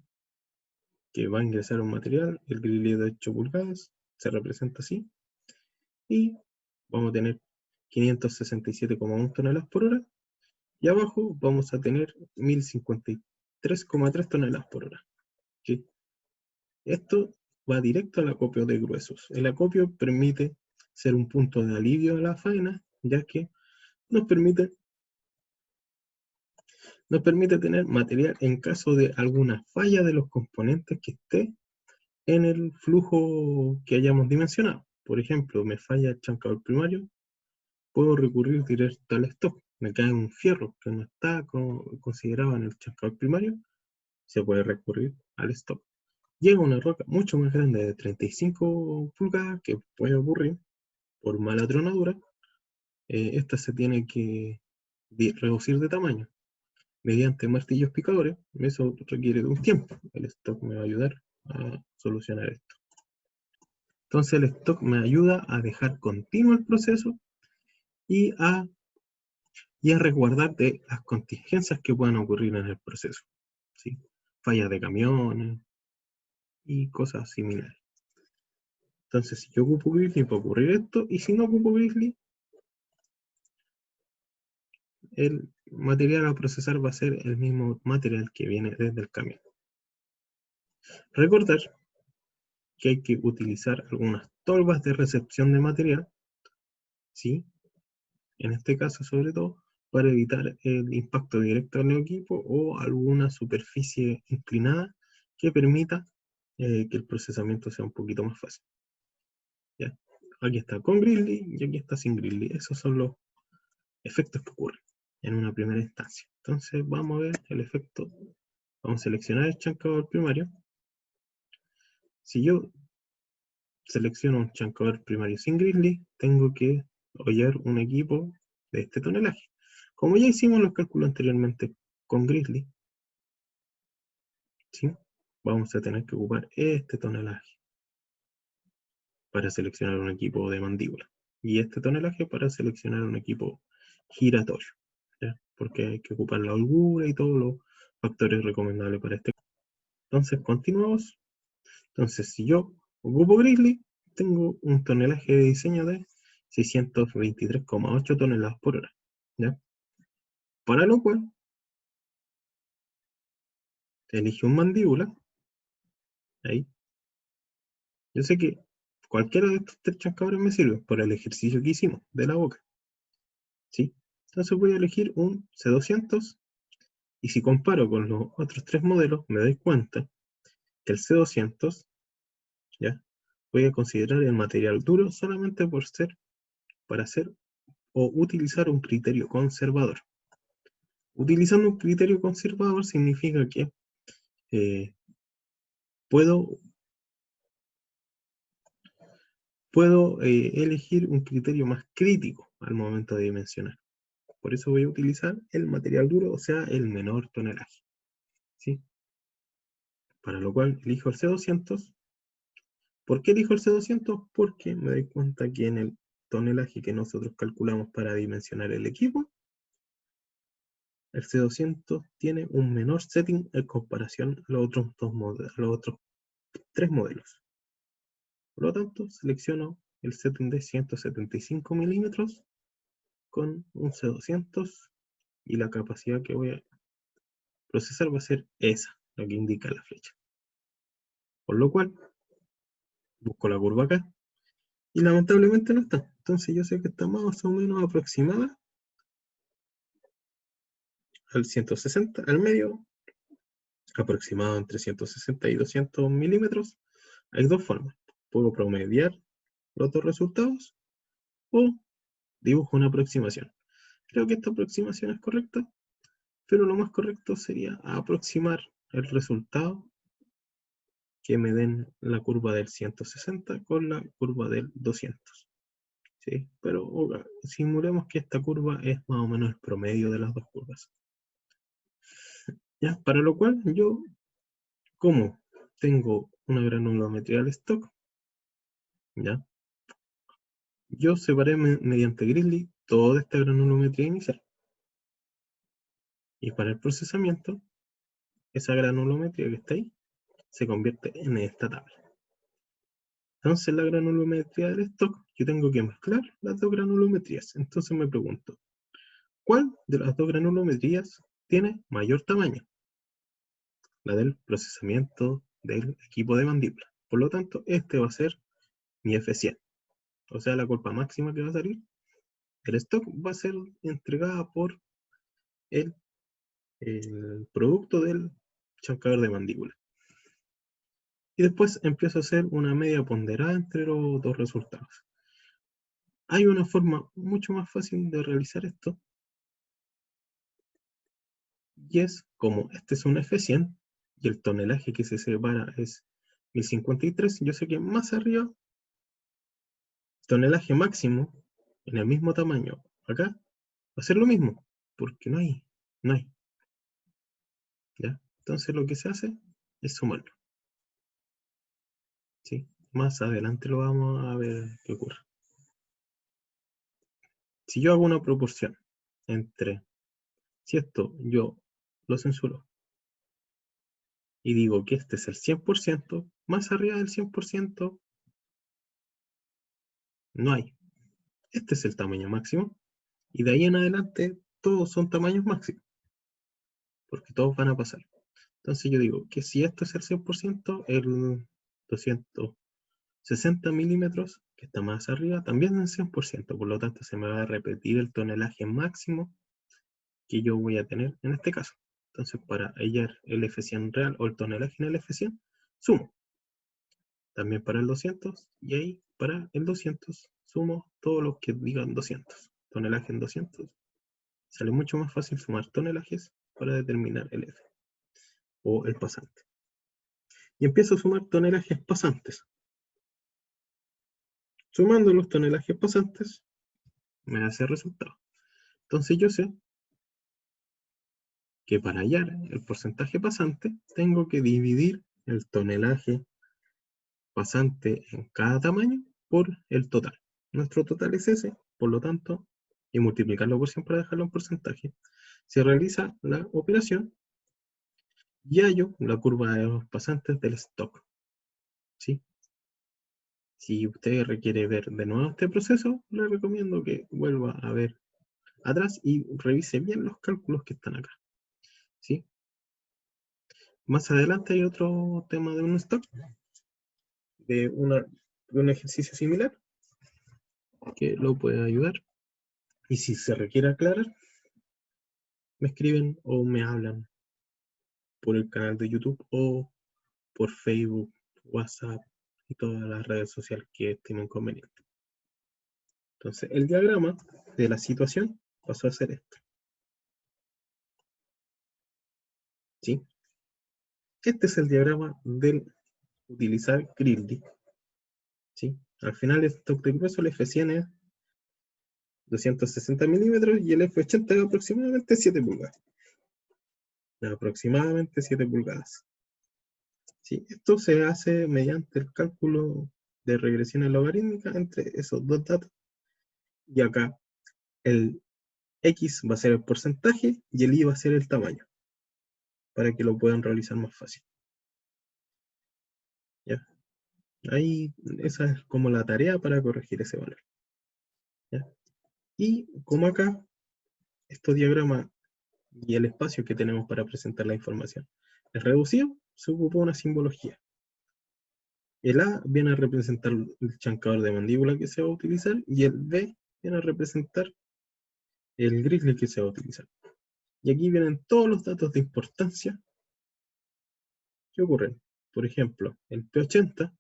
S1: Que va a ingresar un material, el grizzly de 8 pulgadas, se representa así, y vamos a tener 567,1 toneladas por hora, y abajo vamos a tener 1.053,3 toneladas por hora. ¿Sí? Esto va directo al acopio de gruesos. El acopio permite ser un punto de alivio a la faena, ya que nos permite tener material en caso de alguna falla de los componentes que esté en el flujo que hayamos dimensionado. Por ejemplo, me falla el chancador primario, puedo recurrir directo al stock. Me cae un fierro que no está considerado en el chancador primario, se puede recurrir al stock. Llega una roca mucho más grande de 35 pulgadas, que puede ocurrir por mala tronadura. Esta se tiene que reducir de tamaño mediante martillos picadores. Eso requiere de un tiempo. El stock me va a ayudar a solucionar esto. Entonces el stock me ayuda a dejar continuo el proceso y a resguardar de las contingencias que puedan ocurrir en el proceso. ¿Sí? Fallas de camiones y cosas similares. Entonces, si yo ocupo Grizzly, puede ocurrir esto, y si no ocupo Grizzly, el material a procesar va a ser el mismo material que viene desde el camión. Recordar que hay que utilizar algunas tolvas de recepción de material, ¿sí? En este caso, sobre todo, para evitar el impacto directo al equipo o alguna superficie inclinada que permita que el procesamiento sea un poquito más fácil. ¿Ya? Aquí está con Grizzly y aquí está sin Grizzly. Esos son los efectos que ocurren en una primera instancia. Entonces vamos a ver el efecto. Vamos a seleccionar el chancador primario. Si yo selecciono un chancador primario sin Grizzly, tengo que hollar un equipo de este tonelaje. Como ya hicimos los cálculos anteriormente con Grizzly, ¿sí? Vamos a tener que ocupar este tonelaje para seleccionar un equipo de mandíbula. Y este tonelaje para seleccionar un equipo giratorio, ¿ya? Porque hay que ocupar la holgura y todos los factores recomendables para este. Entonces, continuamos. Entonces, si yo ocupo Grizzly, tengo un tonelaje de diseño de 623,8 toneladas por hora. ¿Ya? Para lo cual, elige un mandíbula. Ahí. Yo sé que cualquiera de estos 3 chancadores me sirve por el ejercicio que hicimos de la boca. ¿Sí? Entonces voy a elegir un C200. Y si comparo con los otros 3 modelos, me doy cuenta que el C200, ¿ya? Voy a considerar el material duro solamente para hacer o utilizar un criterio conservador. Utilizando un criterio conservador significa que puedo elegir un criterio más crítico al momento de dimensionar. Por eso voy a utilizar el material duro, o sea, el menor tonelaje. ¿Sí? Para lo cual elijo el C200. ¿Por qué elijo el C200? Porque me doy cuenta que en el tonelaje que nosotros calculamos para dimensionar el equipo, el C200 tiene un menor setting en comparación a los otros 3 modelos. Por lo tanto, selecciono el setting de 175 milímetros con un C200 y la capacidad que voy a procesar va a ser esa, la que indica la flecha. Por lo cual, busco la curva acá y lamentablemente no está. Entonces yo sé que está más o menos aproximada al 160, al medio, aproximado entre 160 y 200 milímetros. Hay 2 formas. Puedo promediar los 2 resultados o dibujo una aproximación. Creo que esta aproximación es correcta, pero lo más correcto sería aproximar el resultado que me den la curva del 160 con la curva del 200. ¿Sí? Pero simulemos que esta curva es más o menos el promedio de las 2 curvas. ¿Ya? Para lo cual yo, como tengo una granulometría al stock, ¿ya? Yo separé mediante Grizzly toda esta granulometría inicial. Y para el procesamiento, esa granulometría que está ahí se convierte en esta tabla. Entonces, la granulometría del stock, yo tengo que mezclar las 2 granulometrías. Entonces me pregunto, ¿cuál de las 2 granulometrías tiene mayor tamaño? La del procesamiento del equipo de mandíbula. Por lo tanto, este va a ser mi F100. O sea, la culpa máxima que va a salir del stock va a ser entregada por el producto del chancador de mandíbula. Y después empiezo a hacer una media ponderada entre los 2 resultados. Hay una forma mucho más fácil de realizar esto, y es como este es un F100 y el tonelaje que se separa es 1053, yo sé que más arriba, tonelaje máximo en el mismo tamaño acá va a ser lo mismo, porque no hay. ¿Ya? Entonces lo que se hace es sumarlo. ¿Sí? Más adelante lo vamos a ver qué ocurre. Si yo hago una proporción entre, si esto yo lo censuro y digo que este es el 100%, más arriba del 100% no hay. Este es el tamaño máximo y de ahí en adelante todos son tamaños máximos, porque todos van a pasar. Entonces yo digo que si esto es el 100%, el 260 milímetros, que está más arriba, también es 100%, por lo tanto se me va a repetir el tonelaje máximo que yo voy a tener en este caso. Entonces para hallar el F100 real o el tonelaje en el F100, sumo. También para el 200 y ahí para el 200 sumo todos los que digan 200. Tonelaje en 200. Sale mucho más fácil sumar tonelajes para determinar el F o el pasante. Y empiezo a sumar tonelajes pasantes. Sumando los tonelajes pasantes, me hace el resultado. Entonces yo sé que para hallar el porcentaje pasante, tengo que dividir el tonelaje pasante en cada tamaño por el total. Nuestro total es ese, por lo tanto, y multiplicarlo por 100 para dejarlo en porcentaje. Se realiza la operación y hallo la curva de los pasantes del stock. ¿Sí? Si usted requiere ver de nuevo este proceso, le recomiendo que vuelva a ver atrás y revise bien los cálculos que están acá. ¿Sí? Más adelante hay otro tema de un stock, de un ejercicio similar, que lo puede ayudar. Y si se requiere aclarar, me escriben o me hablan por el canal de YouTube o por Facebook, WhatsApp y todas las redes sociales que estimen conveniente. Entonces, el diagrama de la situación pasó a ser este. ¿Sí? Este es el diagrama del utilizar Gridley. ¿Sí? Al final, el stock de grueso, el F100 es 260 milímetros y el F80 es aproximadamente 7 pulgadas. Aproximadamente 7 pulgadas. ¿Sí? Esto se hace mediante el cálculo de regresiones logarítmicas entre esos dos datos. Y acá el X va a ser el porcentaje y el Y va a ser el tamaño, para que lo puedan realizar más fácil. ¿Ya? Ahí esa es como la tarea para corregir ese valor. ¿Ya? Y como acá, estos diagramas y el espacio que tenemos para presentar la información es reducido, se ocupa una simbología. El A viene a representar el chancador de mandíbula que se va a utilizar y el B viene a representar el Gridley que se va a utilizar. Y aquí vienen todos los datos de importancia que ocurren. Por ejemplo, el P80,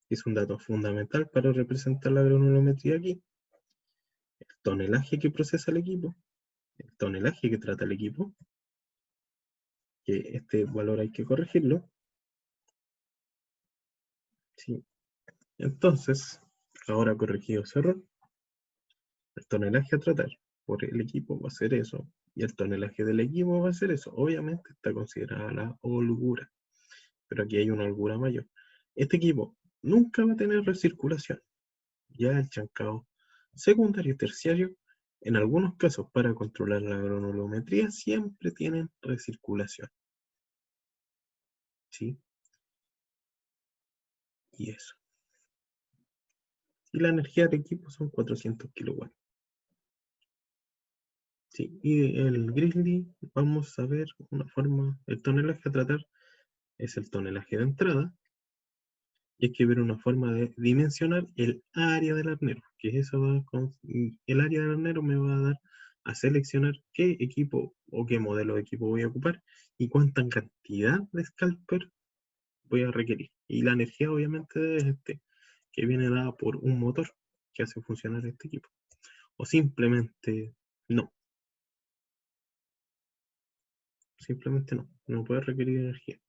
S1: que es un dato fundamental para representar la granulometría aquí, el tonelaje que procesa el equipo, el tonelaje que trata el equipo, que este valor hay que corregirlo. ¿Sí? Entonces, ahora corregido ese error, el tonelaje a tratar por el equipo va a ser eso, y el tonelaje del equipo va a ser eso. Obviamente está considerada la holgura, pero aquí hay una holgura mayor. Este equipo nunca va a tener recirculación. Ya el chancado secundario y terciario, en algunos casos para controlar la granulometría, siempre tienen recirculación. ¿Sí? Y eso. Y la energía del equipo son 400 kilowatts. ¿Sí? Y el Grizzly, vamos a ver una forma, el tonelaje a tratar es el tonelaje de entrada, y hay que ver una forma de dimensionar el área del arnero, que eso va con, el área del arnero me va a dar a seleccionar qué equipo o qué modelo de equipo voy a ocupar y cuánta cantidad de scalper voy a requerir. Y la energía obviamente es este, que viene dada por un motor que hace funcionar este equipo. O simplemente no. Simplemente no. No puede requerir energía.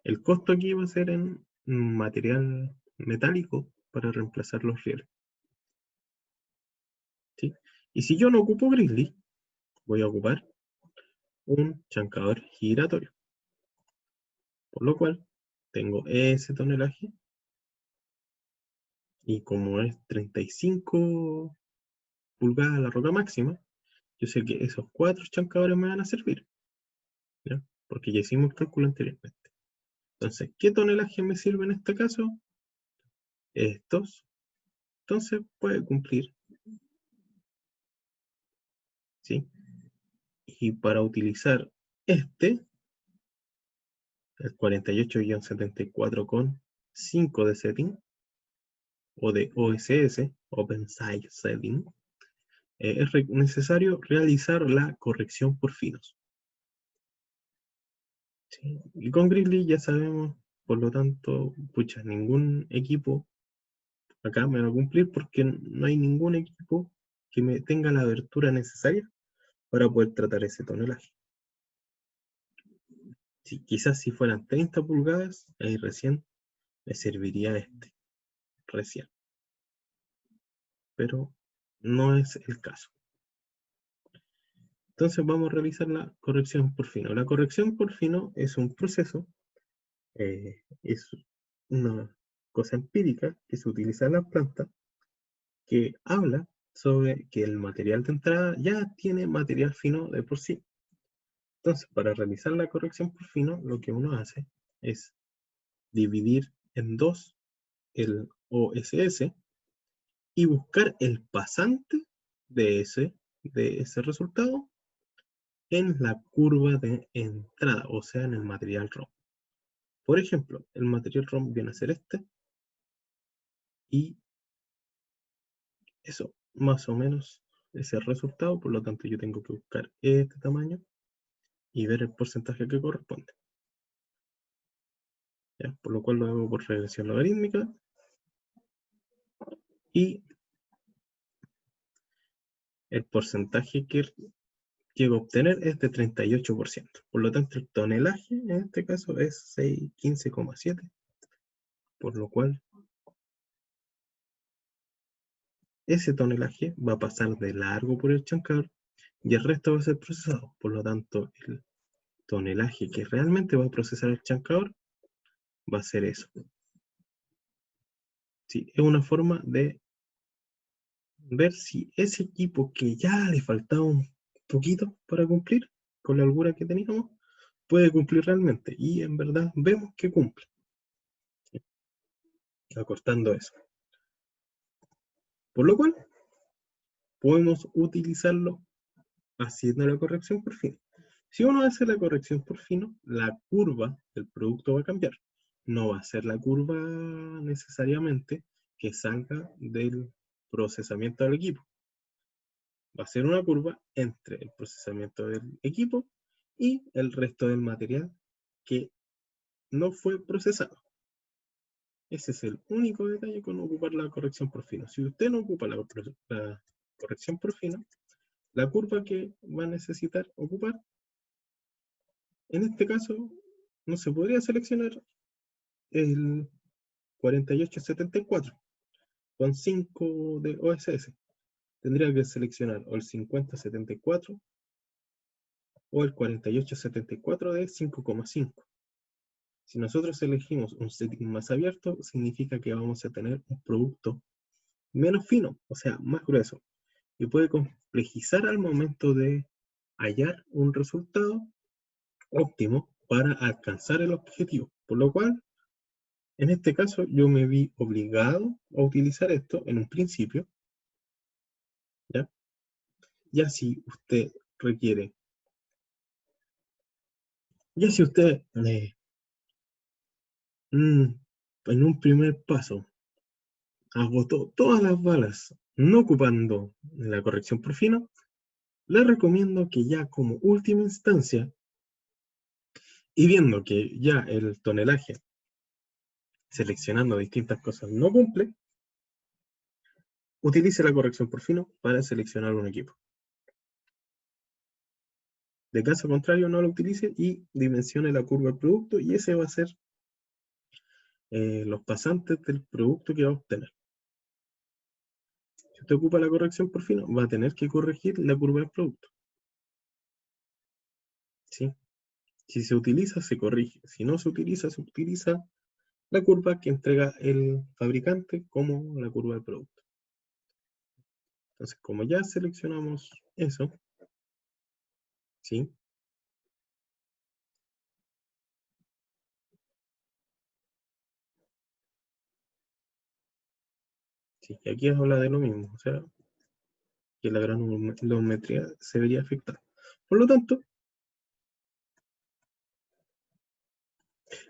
S1: El costo aquí va a ser en material metálico para reemplazar los rieles. ¿Sí? Y si yo no ocupo Grizzly, voy a ocupar un chancador giratorio. Por lo cual, tengo ese tonelaje y como es 35 pulgadas la roca máxima, yo sé que esos 4 chancadores me van a servir, ¿ya? Porque ya hicimos el cálculo anteriormente. Entonces, ¿qué tonelaje me sirve en este caso? Estos. Entonces, puede cumplir, ¿sí? Y para utilizar este, el 48-74 con 5 de setting, o de OSS, Open Site Setting, es necesario realizar la corrección por finos. ¿Sí? Y con Grizzly ya sabemos, por lo tanto, pucha, ningún equipo acá me va a cumplir porque no hay ningún equipo que me tenga la abertura necesaria para poder tratar ese tonelaje. Si, quizás si fueran 30 pulgadas, ahí recién me serviría este, recién. Pero no es el caso. Entonces vamos a realizar la corrección por fino. La corrección por fino es un proceso, es una cosa empírica que se utiliza en las plantas, que habla sobre que el material de entrada ya tiene material fino de por sí. Entonces, para realizar la corrección por fino, lo que uno hace es dividir en 2 el OSS y buscar el pasante de ese resultado en la curva de entrada, o sea, en el material ROM. Por ejemplo, el material ROM viene a ser este, y eso, más o menos, es el resultado. Por lo tanto, yo tengo que buscar este tamaño y ver el porcentaje que corresponde. ¿Ya? Por lo cual lo hago por regresión logarítmica, y el porcentaje que quiero obtener es de 38%. Por lo tanto, el tonelaje en este caso es 15,7, por lo cual ese tonelaje va a pasar de largo por el chancador y el resto va a ser procesado. Por lo tanto, el tonelaje que realmente va a procesar el chancador va a ser eso. Sí, es una forma de ver si ese equipo que ya le faltaba un poquito para cumplir con la holgura que teníamos, puede cumplir realmente. Y en verdad vemos que cumple. Acortando eso. Por lo cual, podemos utilizarlo haciendo la corrección por fino. Si uno hace la corrección por fino, la curva del producto va a cambiar. No va a ser la curva necesariamente que salga del procesamiento del equipo. Va a ser una curva entre el procesamiento del equipo y el resto del material que no fue procesado. Ese es el único detalle con ocupar la corrección por fino. Si usted no ocupa la corrección por fino, la curva que va a necesitar ocupar, en este caso, no se podría seleccionar el 4874 con 5 de OSS. Tendría que seleccionar o el 5074 o el 4874 de 5,5. Si nosotros elegimos un setting más abierto, significa que vamos a tener un producto menos fino, o sea, más grueso, y puede complejizar al momento de hallar un resultado óptimo para alcanzar el objetivo. Por lo cual, en este caso, yo me vi obligado a utilizar esto en un principio, ¿ya? Ya si usted requiere, ya si usted en un primer paso agotó todas las balas no ocupando la corrección por fino, le recomiendo que ya como última instancia, y viendo que ya el tonelaje seleccionando distintas cosas no cumple, utilice la corrección por fino para seleccionar un equipo. De caso contrario, no lo utilice y dimensione la curva del producto, y ese va a ser los pasantes del producto que va a obtener. Si usted ocupa la corrección por fino, va a tener que corregir la curva del producto. ¿Sí? Si se utiliza, se corrige. Si no se utiliza la curva que entrega el fabricante como la curva del producto. Entonces, como ya seleccionamos eso, ¿sí? Sí, y aquí habla de lo mismo, o sea, que la granulometría se vería afectada. Por lo tanto,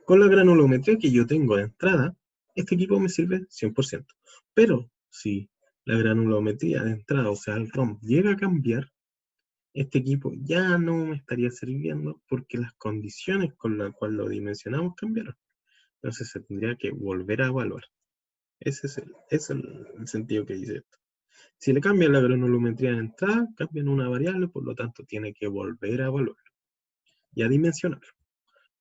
S1: con la granulometría que yo tengo de entrada, este equipo me sirve 100%. Pero si la granulometría de entrada, o sea, el ROM, llega a cambiar, este equipo ya no me estaría sirviendo porque las condiciones con las cuales lo dimensionamos cambiaron. Entonces se tendría que volver a evaluar. Ese es el sentido que dice esto. Si le cambian la granulometría de entrada, cambian una variable, por lo tanto tiene que volver a evaluar y a dimensionar.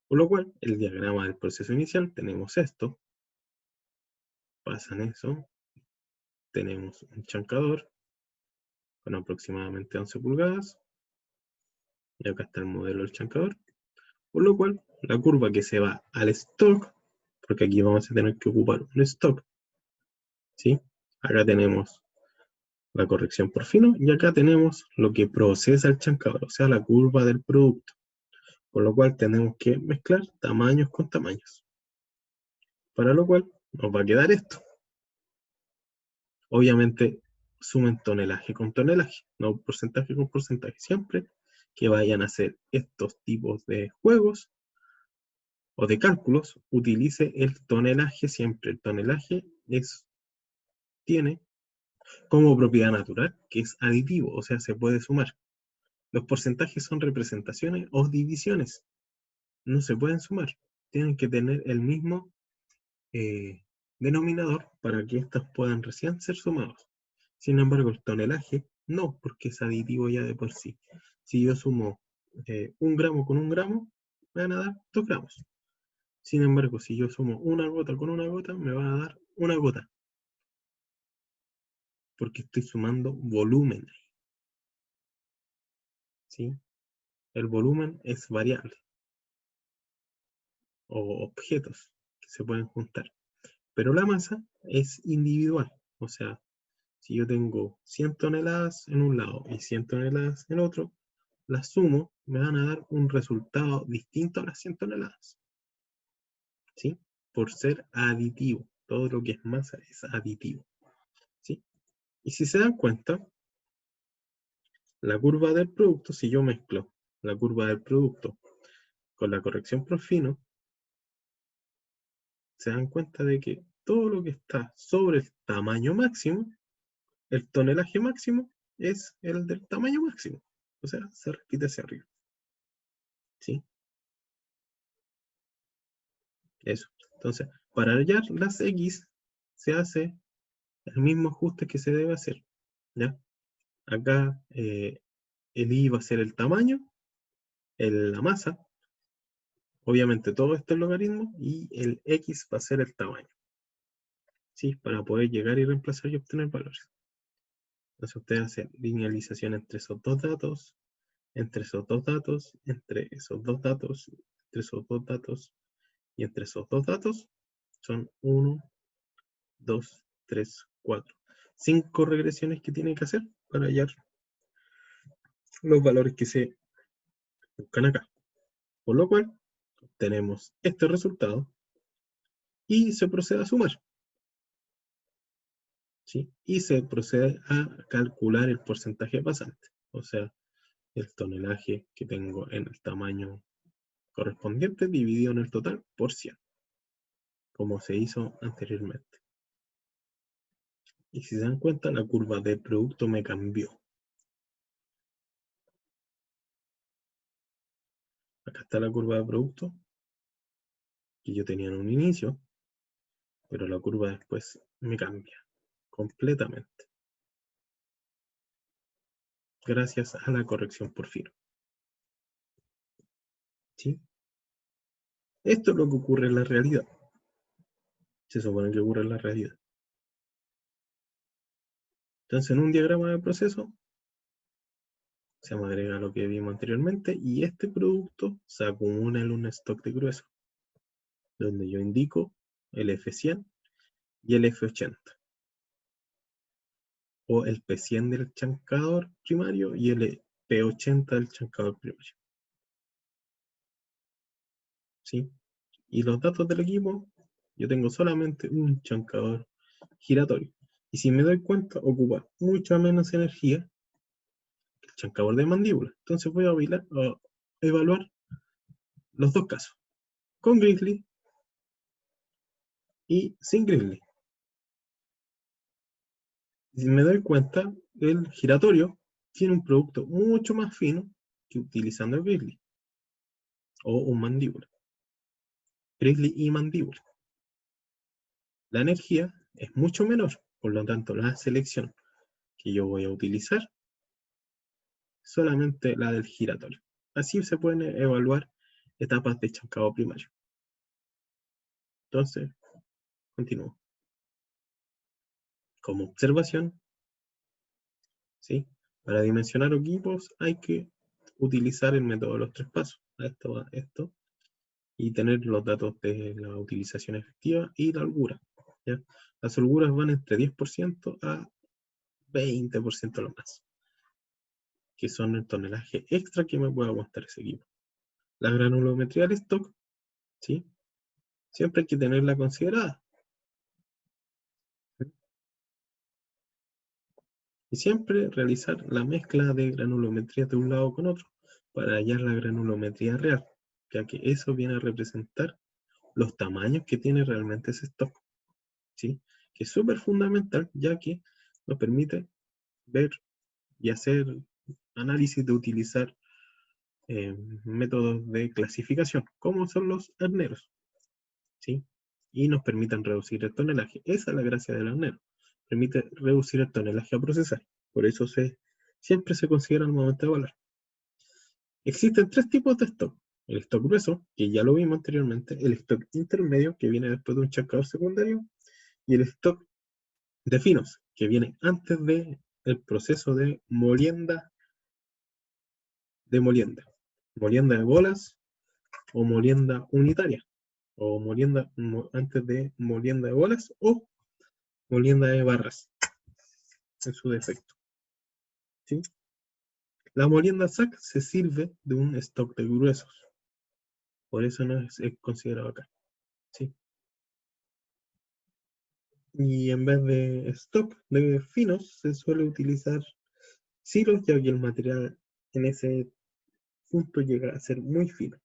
S1: Por lo cual, el diagrama del proceso inicial, tenemos esto, pasan eso, tenemos un chancador con aproximadamente 11 pulgadas, y acá está el modelo del chancador, por lo cual la curva que se va al stock, porque aquí vamos a tener que ocupar un stock, ¿sí? Acá tenemos la corrección por fino, y acá tenemos lo que procesa el chancador, o sea, la curva del producto. Por lo cual tenemos que mezclar tamaños con tamaños. Para lo cual nos va a quedar esto. Obviamente sumen tonelaje con tonelaje, no porcentaje con porcentaje. Siempre que vayan a hacer estos tipos de juegos o de cálculos, utilice el tonelaje siempre. El tonelaje tiene como propiedad natural que es aditivo, o sea, se puede sumar. Los porcentajes son representaciones o divisiones. No se pueden sumar. Tienen que tener el mismo denominador para que éstas puedan recién ser sumados. Sin embargo, el tonelaje no, porque es aditivo ya de por sí. Si yo sumo 1 gramo con 1 gramo, me van a dar 2 gramos. Sin embargo, si yo sumo una gota con una gota, me va a dar una gota. Porque estoy sumando volumen. ¿Sí? El volumen es variable. O objetos que se pueden juntar. Pero la masa es individual. O sea, si yo tengo 100 toneladas en un lado y 100 toneladas en otro, las sumo, me van a dar un resultado distinto a las 100 toneladas. ¿Sí? Por ser aditivo. Todo lo que es masa es aditivo. ¿Sí? Y si se dan cuenta, la curva del producto, si yo mezclo la curva del producto con la corrección por fino, se dan cuenta de que todo lo que está sobre el tamaño máximo, el tonelaje máximo, es el del tamaño máximo. O sea, se repite hacia arriba. ¿Sí? Eso. Entonces, para hallar las X, se hace el mismo ajuste que se debe hacer. ¿Ya? Acá el Y va a ser el tamaño, la masa, obviamente todo esto es logaritmo, y el X va a ser el tamaño. ¿Sí? Para poder llegar y reemplazar y obtener valores. Entonces ustedes hacen linealización entre esos dos datos, entre esos dos datos, entre esos dos datos, entre esos dos datos, y entre esos dos datos son 1, 2, 3, 4. 5 regresiones que tienen que hacer para hallar los valores que se buscan acá. Por lo cual, tenemos este resultado y se procede a sumar. ¿Sí? Y se procede a calcular el porcentaje pasante, o sea, el tonelaje que tengo en el tamaño correspondiente dividido en el total por 100, como se hizo anteriormente. Y si se dan cuenta, la curva de producto me cambió. Acá está la curva de producto que yo tenía en un inicio, pero la curva después me cambia completamente. Gracias a la corrección por fino. ¿Sí? Esto es lo que ocurre en la realidad. Se supone que ocurre en la realidad. Entonces, en un diagrama de proceso, se me agrega lo que vimos anteriormente y este producto se acumula en un stock de grueso, donde yo indico el F100 y el F80, o el P100 del chancador primario y el P80 del chancador primario. ¿Sí? Y los datos del equipo, yo tengo solamente un chancador giratorio. Y si me doy cuenta, ocupa mucha menos energía que el chancador de mandíbula. Entonces voy a evaluar los dos casos, con Grizzly y sin Grizzly. Si me doy cuenta, el giratorio tiene un producto mucho más fino que utilizando el Grizzly o un mandíbula. Grizzly y mandíbula. La energía es mucho menor, por lo tanto la selección que yo voy a utilizar solamente la del giratorio. Así se pueden evaluar etapas de chancado primario. Entonces, continúo. Como observación, ¿sí? Para dimensionar equipos hay que utilizar el método de los 3 pasos. Esto, y tener los datos de la utilización efectiva y la holgura. ¿Ya? Las holguras van entre 10% a 20% lo más, que son el tonelaje extra que me puede aguantar ese equipo. La granulometría del stock, ¿sí? Siempre hay que tenerla considerada. Y siempre realizar la mezcla de granulometría de un lado con otro para hallar la granulometría real, ya que eso viene a representar los tamaños que tiene realmente ese stock, ¿sí? Que es súper fundamental, ya que nos permite ver y hacer análisis de utilizar métodos de clasificación, como son los arneros, ¿sí? Y nos permiten reducir el tonelaje. Esa es la gracia del arnero. Permite reducir el tonelaje a procesar. Por eso siempre se considera al momento de evaluar. Existen tres tipos de stock. El stock grueso, que ya lo vimos anteriormente, el stock intermedio, que viene después de un chancador secundario, y el stock de finos, que viene antes del proceso de molienda molienda de bolas o molienda unitaria, o molienda antes de molienda de bolas o molienda de barras, en su defecto, ¿sí? La molienda SAC se sirve de un stock de gruesos, por eso no es considerado acá, ¿sí? Y en vez de stock de finos, se suele utilizar silos, ya que el material en ese punto llega a ser muy fino,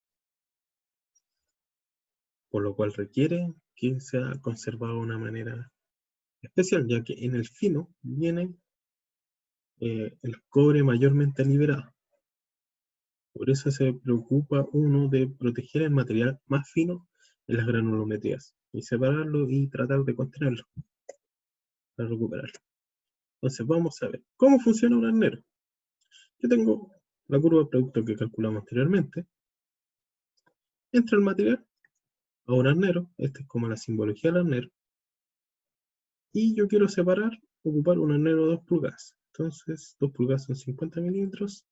S1: por lo cual requiere que sea conservado de una manera especial, ya que en el fino viene el cobre mayormente liberado. Por eso se preocupa uno de proteger el material más fino en las granulometrías y separarlo y tratar de contenerlo para recuperarlo. Entonces vamos a ver cómo funciona un arnero. Yo tengo la curva de producto que calculamos anteriormente. Entra el material a un arnero, esta es como la simbología del arnero, y yo quiero ocupar un arnero de 2 pulgadas. Entonces 2 pulgadas son 50 milímetros,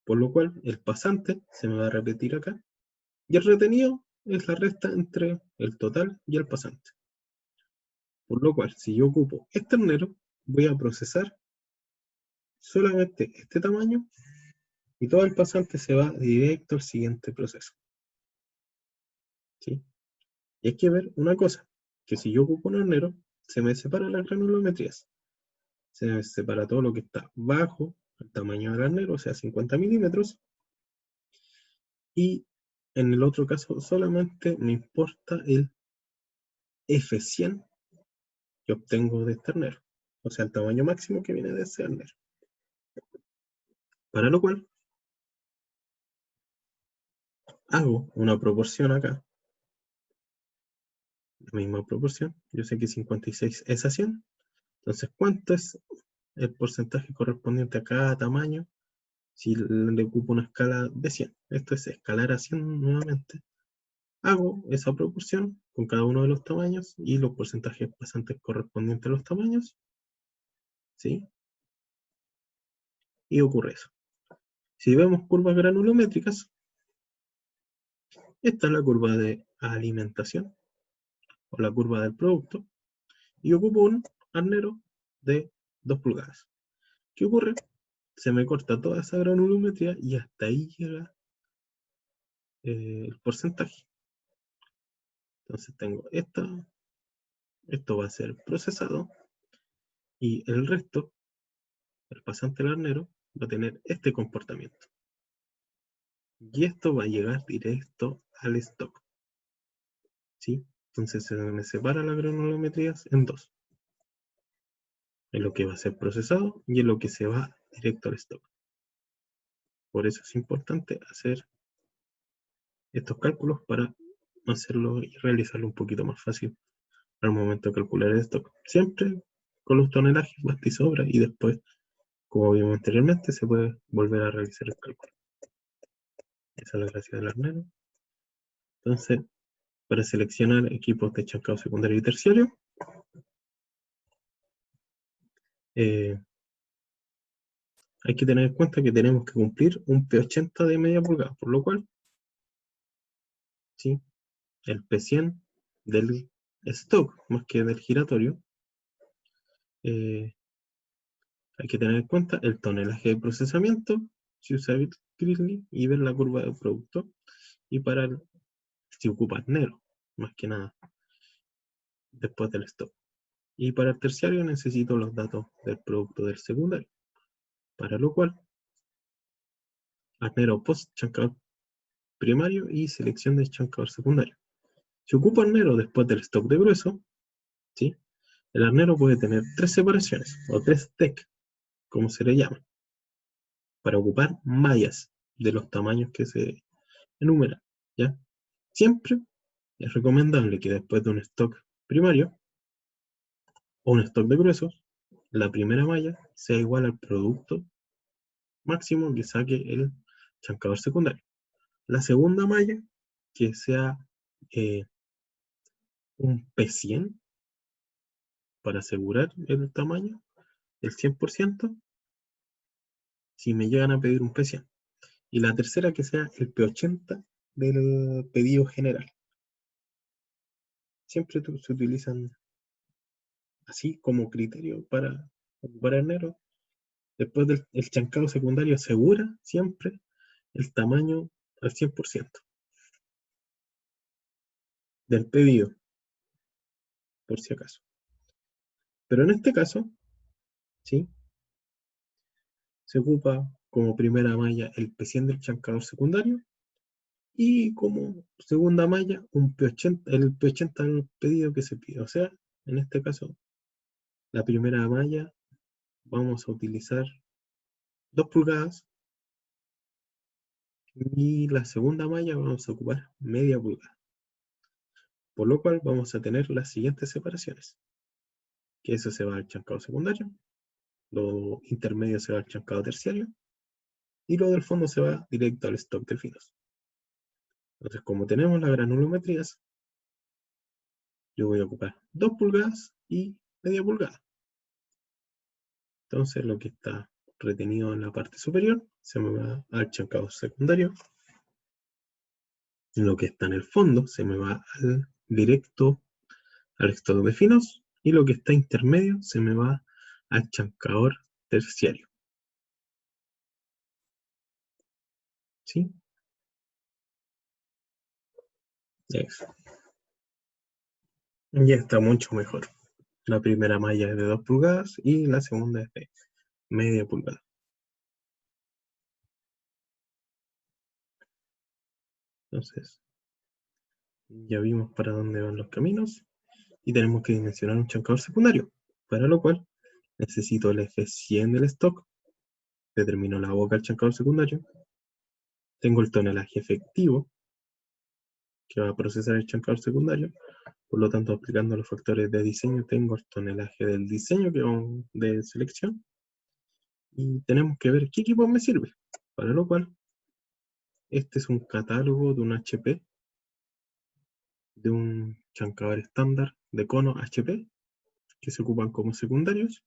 S1: por lo cual el pasante se me va a repetir acá, y el retenido es la resta entre el total y el pasante. Por lo cual, si yo ocupo este arnero, voy a procesar solamente este tamaño y todo el pasante se va directo al siguiente proceso, ¿sí? Y hay que ver una cosa, que si yo ocupo un arnero, se me separa las granulometrías. Se me separa todo lo que está bajo el tamaño del arnero, o sea, 50 milímetros, y en el otro caso solamente me importa el F100 que obtengo de este arnero, o sea, el tamaño máximo que viene de ese arnero. Para lo cual, hago una proporción acá, la misma proporción, yo sé que 56 es a 100, entonces, ¿cuánto es el porcentaje correspondiente a cada tamaño si le ocupo una escala de 100? Esto es escalar a 100 nuevamente. Hago esa proporción con cada uno de los tamaños y los porcentajes pasantes correspondientes a los tamaños, ¿sí? Y ocurre eso. Si vemos curvas granulométricas, esta es la curva de alimentación o la curva del producto y ocupo un arnero de 2 pulgadas. ¿Qué ocurre? Se me corta toda esa granulometría y hasta ahí llega el porcentaje. Entonces tengo esto va a ser procesado y el resto, el pasante del arnero, va a tener este comportamiento. Y esto va a llegar directo al stock, ¿sí? Entonces se me separa las granulometrías en dos. En lo que va a ser procesado y en lo que se va directo al stock. Por eso es importante hacer estos cálculos para hacerlo y realizarlo un poquito más fácil al momento de calcular el stock. Siempre con los tonelajes basta y sobra y después, como vimos anteriormente, se puede volver a realizar el cálculo. Esa es la gracia del arnero. Entonces, para seleccionar equipos de chancado secundario y terciario, hay que tener en cuenta que tenemos que cumplir un P80 de media pulgada, por lo cual, ¿sí? El P100 del stock, más que del giratorio, hay que tener en cuenta el tonelaje de procesamiento si usas Gridley, y ver la curva del producto, y parar si ocupas Nero, más que nada, después del stop. Y para el terciario necesito los datos del producto del secundario, para lo cual Nero post chancador primario y selección del chancador secundario. Si ocupo arnero después del stock de grueso, ¿sí? El arnero puede tener 3 separaciones, o 3 deck, como se le llama, para ocupar mallas de los tamaños que se enumeran, ¿ya? Siempre es recomendable que después de un stock primario, o un stock de gruesos, la primera malla sea igual al producto máximo que saque el chancador secundario. La segunda malla, que sea un P100, para asegurar el tamaño, el 100%, si me llegan a pedir un P100. Y la tercera que sea el P80 del pedido general. Siempre se utilizan así como criterio para ocupar arnero. Después del chancado secundario asegura siempre el tamaño al 100% del pedido, por si acaso. Pero en este caso, ¿sí? Se ocupa como primera malla el P100 del chancador secundario y como segunda malla un P80, el P80 del pedido que se pide. O sea, en este caso, la primera malla vamos a utilizar 2 pulgadas y la segunda malla vamos a ocupar media pulgada. Por lo cual vamos a tener las siguientes separaciones. Que eso se va al chancado secundario, lo intermedio se va al chancado terciario y lo del fondo se va directo al stock de finos. Entonces, como tenemos las granulometrías, yo voy a ocupar 2 pulgadas y media pulgada. Entonces, lo que está retenido en la parte superior se me va al chancado secundario. Lo que está en el fondo se me va al directo al stock de finos y lo que está intermedio se me va al chancador terciario. ¿Sí? Eso. Ya está mucho mejor. La primera malla es de 2 pulgadas y la segunda es de media pulgada. Entonces, ya vimos para dónde van los caminos y tenemos que dimensionar un chancador secundario, para lo cual necesito el F100 del stock, determino la boca del chancador secundario, tengo el tonelaje efectivo que va a procesar el chancador secundario, por lo tanto aplicando los factores de diseño tengo el tonelaje del diseño que vamos de selección y tenemos que ver qué equipo me sirve, para lo cual este es un catálogo de un HP, de un chancador estándar de cono HP que se ocupan como secundarios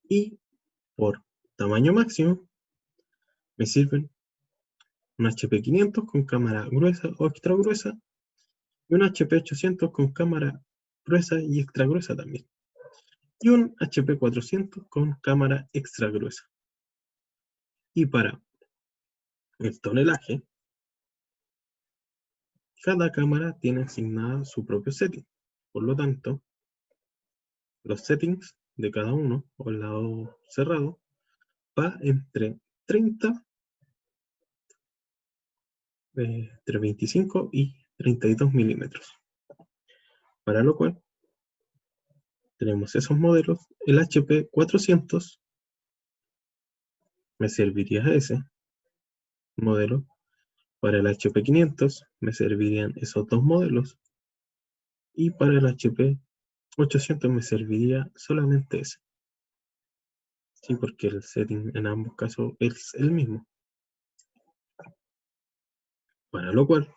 S1: y por tamaño máximo me sirven un HP 500 con cámara gruesa o extra gruesa y un HP 800 con cámara gruesa y extra gruesa también y un HP 400 con cámara extra gruesa. Y para el tonelaje, cada cámara tiene asignada su propio setting. Por lo tanto, los settings de cada uno, o el lado cerrado, va entre 30, entre 25 y 32 milímetros. Para lo cual, tenemos esos modelos. El HP 400 me serviría ese modelo. Para el HP 500 me servirían esos dos modelos. Y para el HP 800 me serviría solamente ese. Sí, porque el setting en ambos casos es el mismo. Para lo cual,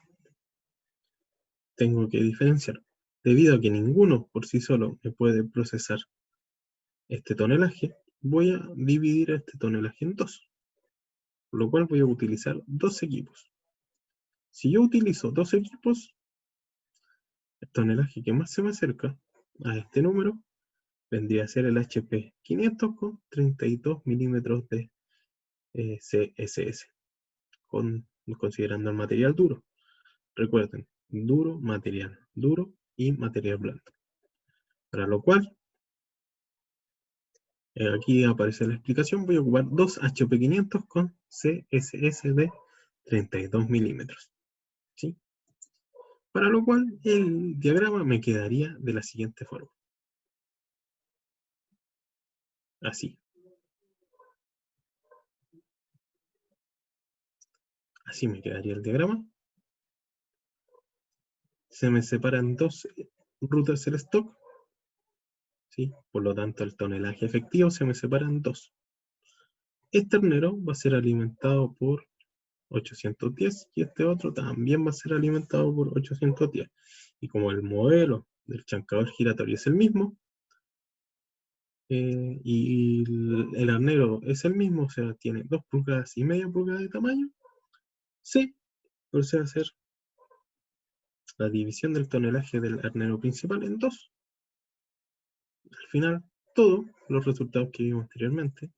S1: tengo que diferenciar. Debido a que ninguno por sí solo me puede procesar este tonelaje, voy a dividir este tonelaje en dos. Por lo cual voy a utilizar dos equipos. Si yo utilizo dos equipos, el tonelaje que más se me acerca a este número vendría a ser el HP 500 con 32 milímetros de CSS, considerando el material duro. Recuerden, duro, material duro y material blando. Para lo cual, aquí aparece la explicación, voy a ocupar dos HP500 con CSS de 32 milímetros. ¿Sí? Para lo cual, el diagrama me quedaría de la siguiente forma. Así. Así me quedaría el diagrama. Se me separan dos rutas el stock. ¿Sí? Por lo tanto, el tonelaje efectivo se me separa en dos. Este ternero va a ser alimentado por 810 y este otro también va a ser alimentado por 810. Y como el modelo del chancador giratorio es el mismo, y el arnero es el mismo, o sea, tiene 2,5 pulgadas de tamaño, se procede a hacer la división del tonelaje del arnero principal en dos. Al final, todos los resultados que vimos anteriormente,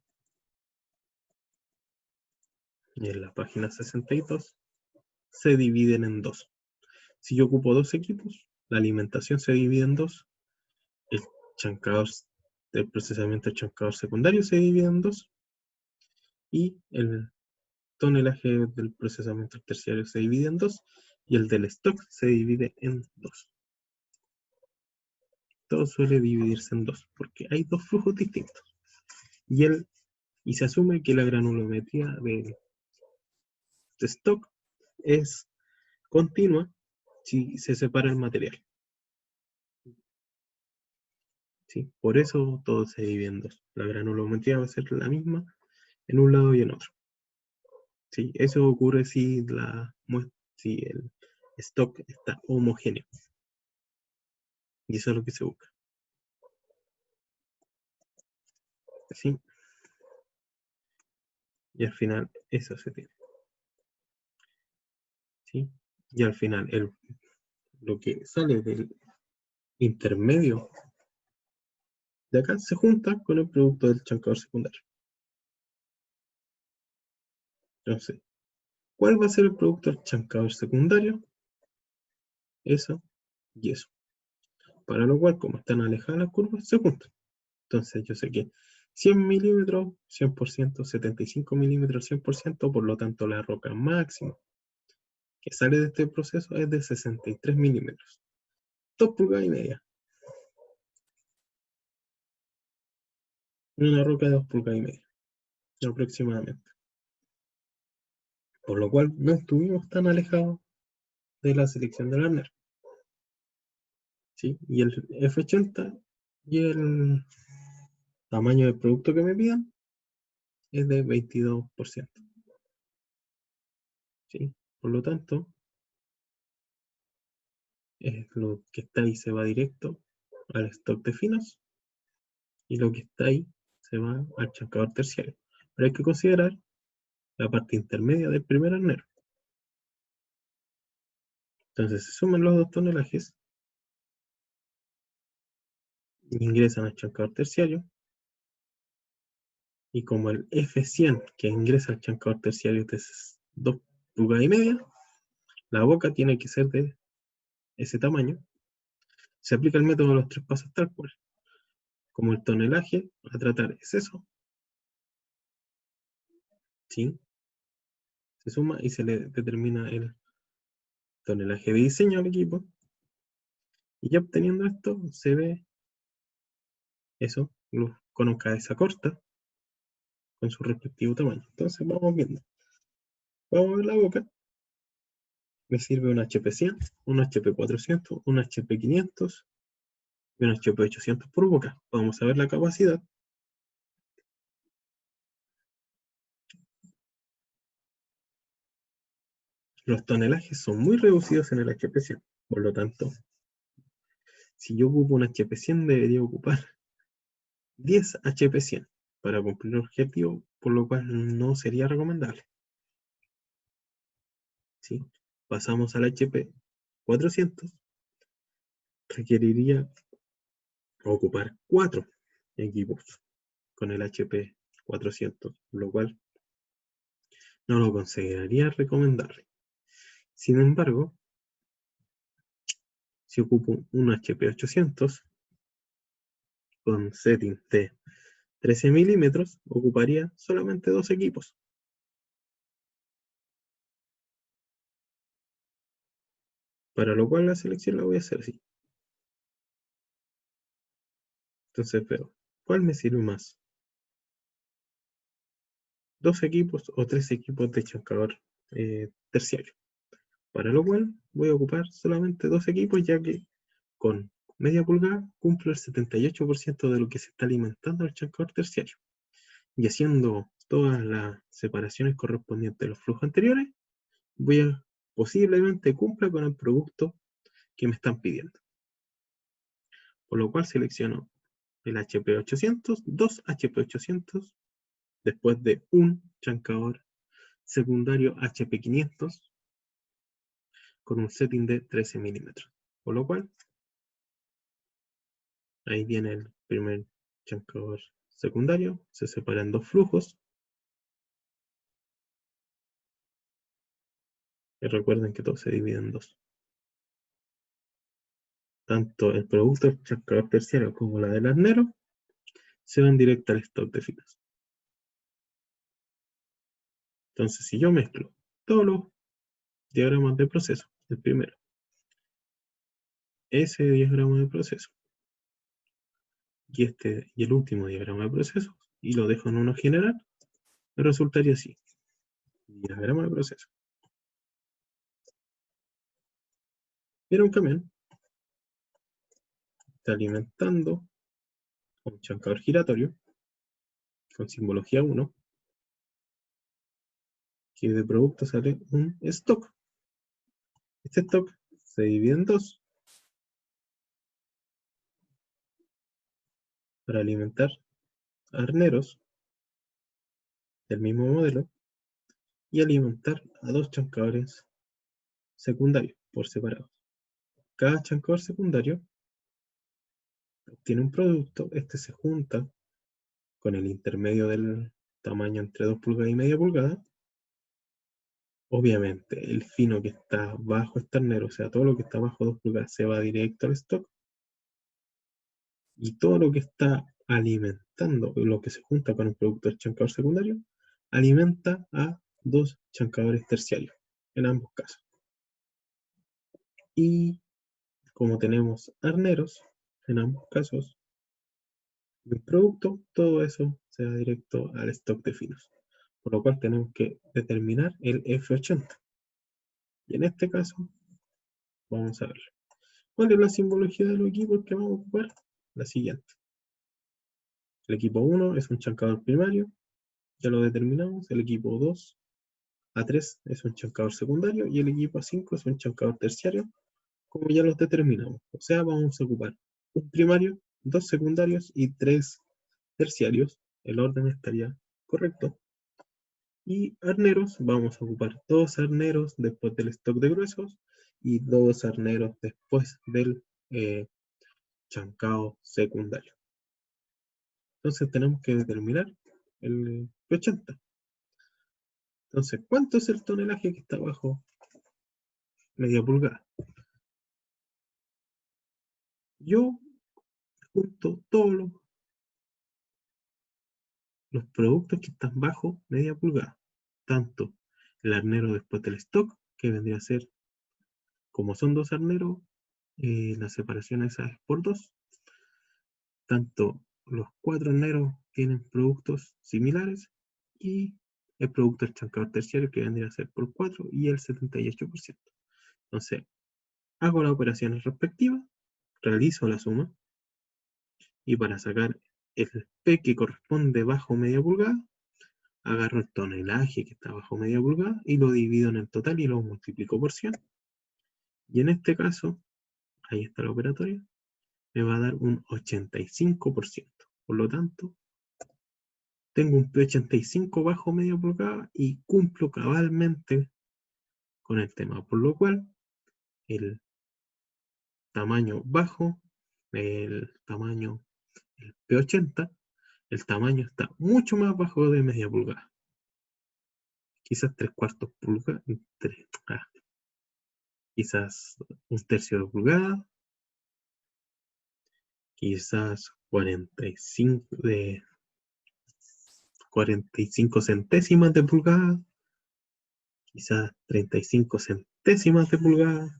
S1: y en la página 62, se dividen en dos. Si yo ocupo dos equipos, la alimentación se divide en dos, el chancador del procesamiento del chancador secundario se divide en dos, y el tonelaje del procesamiento terciario se divide en dos, y el del stock se divide en dos. Todo suele dividirse en dos, porque hay dos flujos distintos. Y se asume que la granulometría de stock es continua si se separa el material. ¿Sí? Por eso todo se divide en dos. La granulometría va a ser la misma en un lado y en otro. ¿Sí? Eso ocurre si el stock está homogéneo. Y eso es lo que se busca. ¿Sí? Y al final eso se tiene. ¿Sí? Y al final lo que sale del intermedio de acá se junta con el producto del chancador secundario. Entonces, ¿cuál va a ser el producto del chancador secundario? Eso y eso. Para lo cual, como están alejadas las curvas, se juntan. Entonces yo sé que 100 milímetros, 100%, 75 milímetros, 100%, por lo tanto la roca máxima que sale de este proceso es de 63 milímetros. 2,5 pulgadas. Una roca de 2,5 pulgadas, aproximadamente. Por lo cual no estuvimos tan alejados de la selección del arnero. ¿Sí? Y el F80 y el tamaño del producto que me pidan es de 22%. ¿Sí? Por lo tanto, lo que está ahí se va directo al stock de finos y lo que está ahí se va al chancador terciario. Pero hay que considerar la parte intermedia del primer arnero. Entonces se suman los dos tonelajes, ingresan al chancador terciario, y como el F100 que ingresa al chancador terciario es de 2,5 pulgadas, la boca tiene que ser de ese tamaño. Se aplica el método de los tres pasos tal cual. Como el tonelaje a tratar es eso, ¿sí? Se suma y se le determina el tonelaje de diseño al equipo. Y ya obteniendo esto, se ve eso, con una cabeza corta, con su respectivo tamaño. Entonces vamos viendo. Vamos a ver la boca. Me sirve un HP100, un HP400, un HP500 y un HP800 por boca. Vamos a ver la capacidad. Los tonelajes son muy reducidos en el HP100. Por lo tanto, si yo ocupo un HP100, debería ocupar 10 HP100 para cumplir el objetivo, por lo cual no sería recomendable. ¿Sí? Pasamos al HP400, requeriría ocupar 4 equipos con el HP400, lo cual no lo consideraría recomendable. Sin embargo, si ocupo un HP800 con setting de 13 milímetros, ocuparía solamente 2 equipos. Para lo cual la selección la voy a hacer así. Entonces veo, ¿cuál me sirve más? ¿2 equipos o 3 equipos de chancador terciario? Para lo cual voy a ocupar solamente 2 equipos, ya que con media pulgada cumplo el 78% de lo que se está alimentando el chancador terciario. Y haciendo todas las separaciones correspondientes a los flujos anteriores, posiblemente cumpla con el producto que me están pidiendo. Por lo cual selecciono el HP800, 2 HP800, después de un chancador secundario HP500 con un setting de 13 milímetros. Por lo cual, ahí viene el primer chancador secundario, se separa en 2 flujos. Y recuerden que todo se divide en 2. Tanto el producto del chancador terciario como la del arnero se van directo al stock de filas. Entonces, si yo mezclo todos los diagramas de proceso, el primero, ese diagrama de proceso, y el último diagrama de proceso, y lo dejo en uno general, me resultaría así. Diagrama de proceso. Era un camión, está alimentando un chancador giratorio con simbología 1, que de producto sale un stock. Este stock se divide en 2 para alimentar arneros del mismo modelo y alimentar a 2 chancadores secundarios por separado. Cada chancador secundario obtiene un producto, este se junta con el intermedio del tamaño entre 2 pulgadas y media pulgada. Obviamente, el fino que está bajo este arnero, o sea, todo lo que está bajo 2 pulgadas se va directo al stock. Y todo lo que está alimentando, lo que se junta con el producto del chancador secundario, alimenta a 2 chancadores terciarios, en ambos casos. Y como tenemos arneros, en ambos casos, el producto, todo eso se va directo al stock de finos. Por lo cual tenemos que determinar el F80. Y en este caso, vamos a ver. ¿Cuál es la simbología de los equipos que vamos a ocupar? La siguiente. El equipo 1 es un chancador primario, ya lo determinamos. El equipo 2 A3 es un chancador secundario y el equipo A5 es un chancador terciario, como ya los determinamos. O sea, vamos a ocupar un primario, 2 secundarios y 3 terciarios. El orden estaría correcto. Y arneros, vamos a ocupar 2 arneros después del stock de gruesos y 2 arneros después del chancado secundario. Entonces tenemos que determinar el P80. Entonces, ¿cuánto es el tonelaje que está bajo media pulgada? Yo junto todos los productos que están bajo media pulgada. Tanto el arnero después del stock, que vendría a ser, como son 2 arneros, la separación esa es por 2. Tanto los 4 arneros tienen productos similares y el producto del chancador terciario, que vendría a ser por 4 y el 78%. Entonces, hago las operaciones respectivas, realizo la suma y para sacar el P que corresponde bajo media pulgada, agarro el tonelaje que está bajo media pulgada y lo divido en el total y lo multiplico por 100. Y en este caso, ahí está la operatoria, me va a dar un 85%. Por lo tanto, tengo un P85 bajo media pulgada y cumplo cabalmente con el tema. Por lo cual, el tamaño bajo, el tamaño, el P80, el tamaño está mucho más bajo de media pulgada. quizás 3/4 pulgadas, quizás 1/3 de pulgada, quizás 45 centésimas de pulgada, quizás 35 centésimas de pulgada,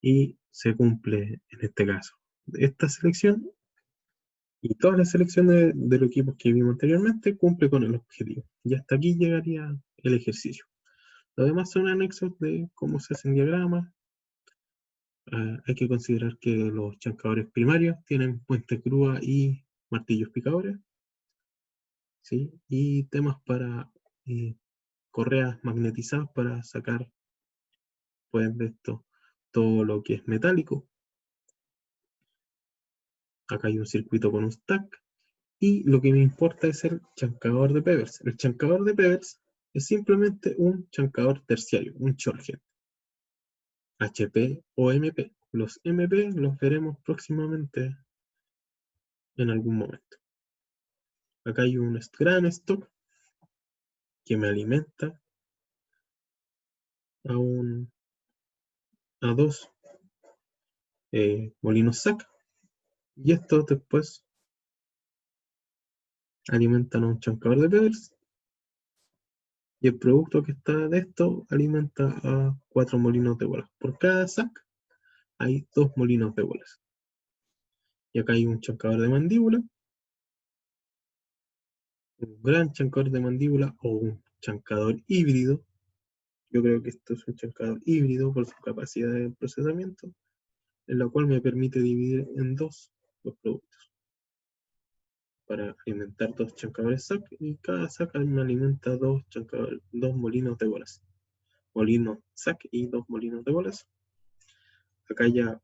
S1: y se cumple en este caso esta selección, y todas las selecciones de los equipos que vimos anteriormente cumple con el objetivo. Y hasta aquí llegaría el ejercicio. Lo demás son anexos de cómo se hacen diagramas. Hay que considerar que los chancadores primarios tienen puente crúa y martillos picadores, ¿sí? Y temas para correas magnetizadas para sacar, pues, de esto todo lo que es metálico. Acá hay un circuito con un stack. Y lo que me importa es el chancador de Pevers. El chancador de Pevers es simplemente un chancador terciario, un shorthead. HP o MP. Los MP los veremos próximamente en algún momento. Acá hay un gran stock que me alimenta a dos molinos SAC. Y estos después alimentan a un chancador de Pevers. Y el producto que está de esto alimenta a 4 molinos de bolas. Por cada SAC hay 2 molinos de bolas. Y acá hay un chancador de mandíbula, un gran chancador de mandíbula o un chancador híbrido. Yo creo que esto es un chancador híbrido por su capacidad de procesamiento, en la cual me permite dividir en dos los productos para alimentar 2 chancadores SAC, y cada SAC me alimenta 2 molinos de bolas. Molino SAC y 2 molinos de bolas. Acá ya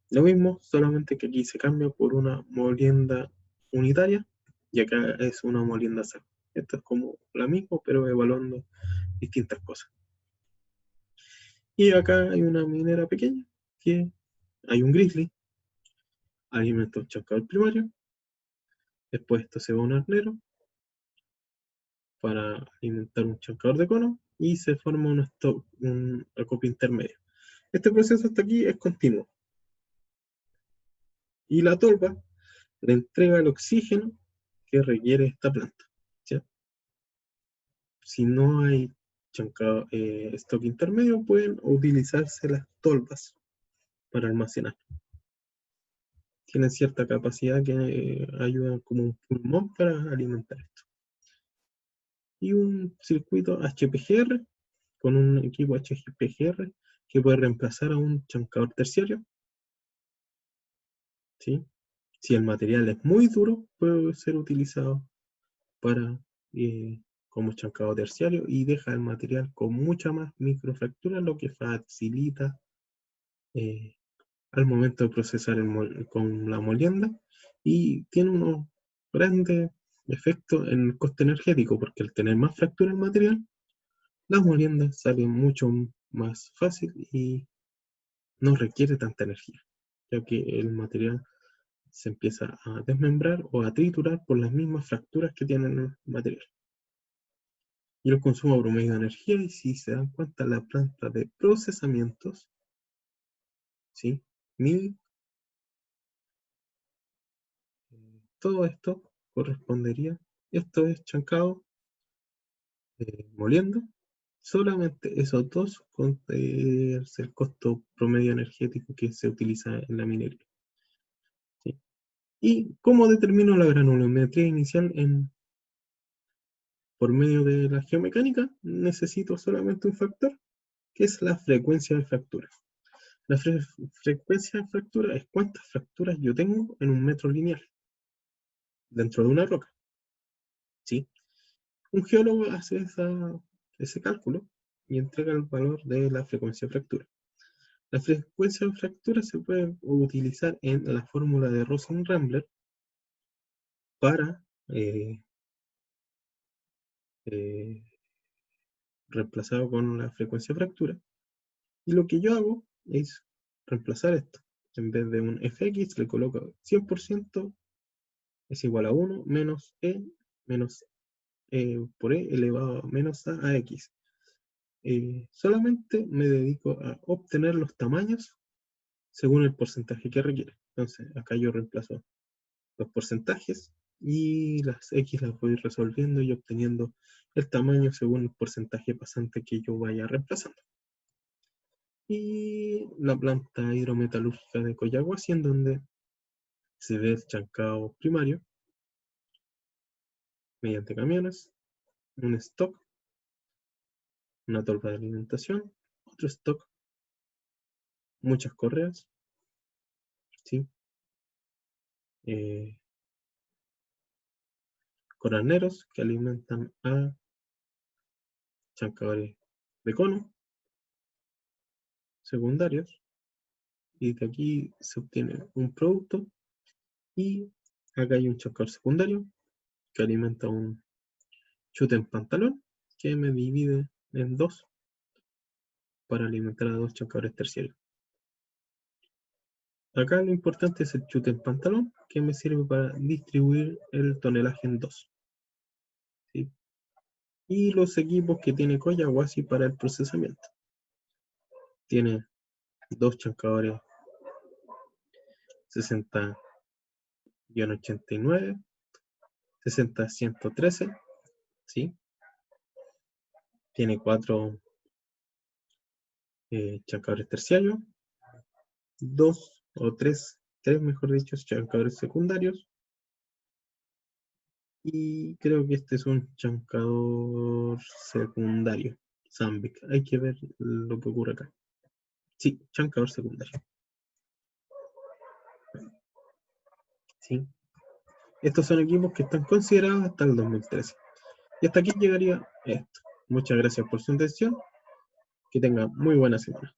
S1: lo mismo, solamente que aquí se cambia por una molienda unitaria y acá es una molienda SAC. Esto es como la misma, pero evaluando distintas cosas. Y acá hay una minera pequeña, que hay un grizzly, alimenta un chancador primario, después esto se va a un arnero para alimentar un chancador de cono y se forma un acopio intermedio. Este proceso hasta aquí es continuo. Y la tolva le entrega el oxígeno que requiere esta planta. ¿Sí? Si no hay stock intermedio, pueden utilizarse las tolvas para almacenar. Tienen cierta capacidad que ayudan como un pulmón para alimentar esto. Y un circuito HPGR con un equipo HPGR que puede reemplazar a un chancador terciario. ¿Sí? Si el material es muy duro, puede ser utilizado para como chancador terciario y deja el material con mucha más microfractura, lo que facilita al momento de procesar con la molienda, y tiene unos grandes efectos en el coste energético, porque al tener más fractura el material, las moliendas salen mucho más fácil y no requiere tanta energía, ya que el material se empieza a desmembrar o a triturar por las mismas fracturas que tiene el material. Y el consumo promedio de energía, y si se dan cuenta, la planta de procesamientos, ¿sí? Todo esto correspondería, esto es chancado, moliendo, solamente esos dos es el costo promedio energético que se utiliza en la minería. ¿Sí? ¿Y cómo determino la granulometría inicial por medio de la geomecánica? Necesito solamente un factor, que es la frecuencia de fractura. La frecuencia de fractura es cuántas fracturas yo tengo en un metro lineal dentro de una roca. ¿Sí? Un geólogo hace ese cálculo y entrega el valor de la frecuencia de fractura. La frecuencia de fractura se puede utilizar en la fórmula de Rosen-Rambler para reemplazado con la frecuencia de fractura. Y lo que yo hago es reemplazar esto. En vez de un fx le coloco 100% es igual a 1 menos e menos por e elevado a menos a x. Solamente me dedico a obtener los tamaños según el porcentaje que requiere. Entonces, acá yo reemplazo los porcentajes y las x las voy resolviendo y obteniendo el tamaño según el porcentaje pasante que yo vaya reemplazando. Y la planta hidrometalúrgica de Collahuasi, en donde se ve el chancado primario mediante camiones, un stock, una tolva de alimentación, otro stock, muchas correas, ¿sí? Coraneros que alimentan a chancadores de cono secundarios, y de aquí se obtiene un producto, y acá hay un chancador secundario que alimenta un chute en pantalón que me divide en dos para alimentar a dos chancadores terciarios. Acá lo importante es el chute en pantalón, que me sirve para distribuir el tonelaje en dos, ¿sí? Y los equipos que tiene Collahuasi para el procesamiento. Tiene dos chancadores 60-89, 60-113, ¿sí? Tiene cuatro chancadores terciarios, dos o tres mejor dicho, chancadores secundarios, y creo que este es un chancador secundario, Sandvik. Hay que ver lo que ocurre acá. Sí, chancador secundario. Sí. Estos son equipos que están considerados hasta el 2013. Y hasta aquí llegaría esto. Muchas gracias por su atención. Que tengan muy buena semana.